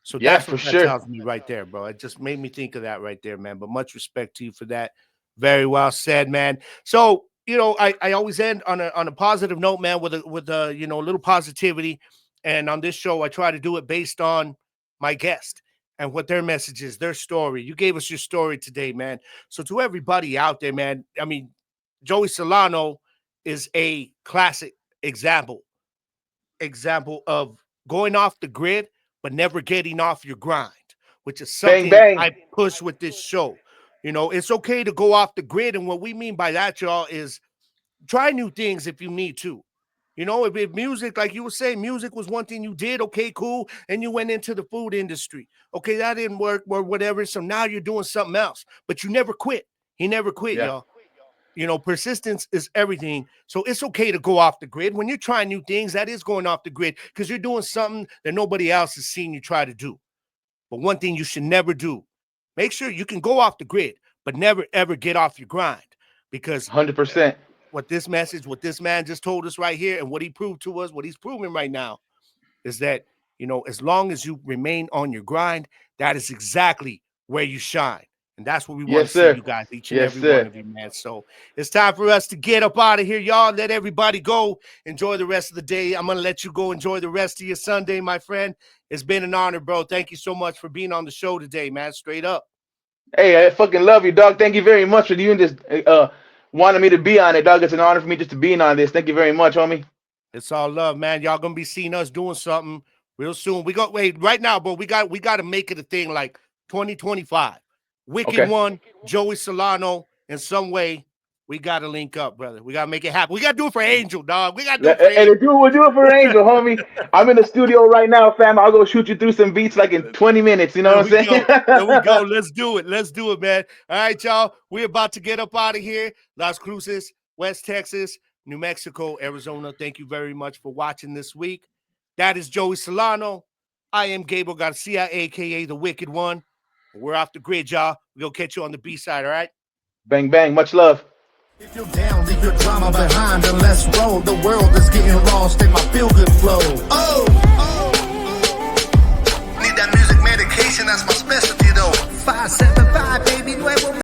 So Yeah, that's for what that sure. tells me right there, bro. It just made me think of that right there, man. But much respect to you for that. Very well said, man. So, I always end on a positive note, man, with a a little positivity. And on this show, I try to do it based on my guest and what their message is, their story. You gave us your story today, man. So to everybody out there, man, I mean, Joey Solano is a classic example of going off the grid, but never getting off your grind, which is Bang something bang. I push with this show. It's okay to go off the grid. And what we mean by that, y'all, is try new things if you need to. If music, like you were saying, music was one thing you did, okay, cool, and you went into the food industry. Okay, that didn't work or whatever. So now you're doing something else, but you never quit. He never quit, Yeah, y'all. Persistence is everything. So it's okay to go off the grid. When you're trying new things, that is going off the grid because you're doing something that nobody else has seen you try to do. But one thing you should never do, make sure you can go off the grid, but never ever get off your grind. Because 100%. what this man just told us right here, and what he proved to us, what he's proving right now, is that, as long as you remain on your grind, that is exactly where you shine. And that's what we want Yes, to see sir. you guys, each and Yes, every one sir. of you, man. So it's time for us to get up out of here, y'all. Let everybody go. Enjoy the rest of the day. I'm going to let you go enjoy the rest of your Sunday, my friend. It's been an honor, bro. Thank you so much for being on the show today, man. Straight up. Hey, I fucking love you, dog. Thank you very much for doing this. wanting me to be on it, dog. It's an honor for me just to be on this. Thank you very much, homie. It's all love, man. Y'all gonna be seeing us doing something real soon. We got wait right now, but we got to make it a thing like 2025. Wicked Okay. One, Joey Solano, in some way. We gotta link up, brother. We gotta make it happen. We gotta do it for Angel, dog. We gotta do it for And Angel. we'll do it for Angel, homie. I'm in the studio right now, fam. I'll go shoot you through some beats like in 20 minutes. You know There what we I'm saying? go. There we go. Let's do it. Let's do it, man. All right, y'all. We're about to get up out of here. Las Cruces, West Texas, New Mexico, Arizona. Thank you very much for watching this week. That is Joey Solano. I am Gabriel Garcia, a.k.a. The Wicked One. We're off the grid, y'all. We'll catch you on the B-side, all right? Bang, bang. Much love. If you're down, leave your drama behind and let's roll. The world is getting lost in my feel-good flow.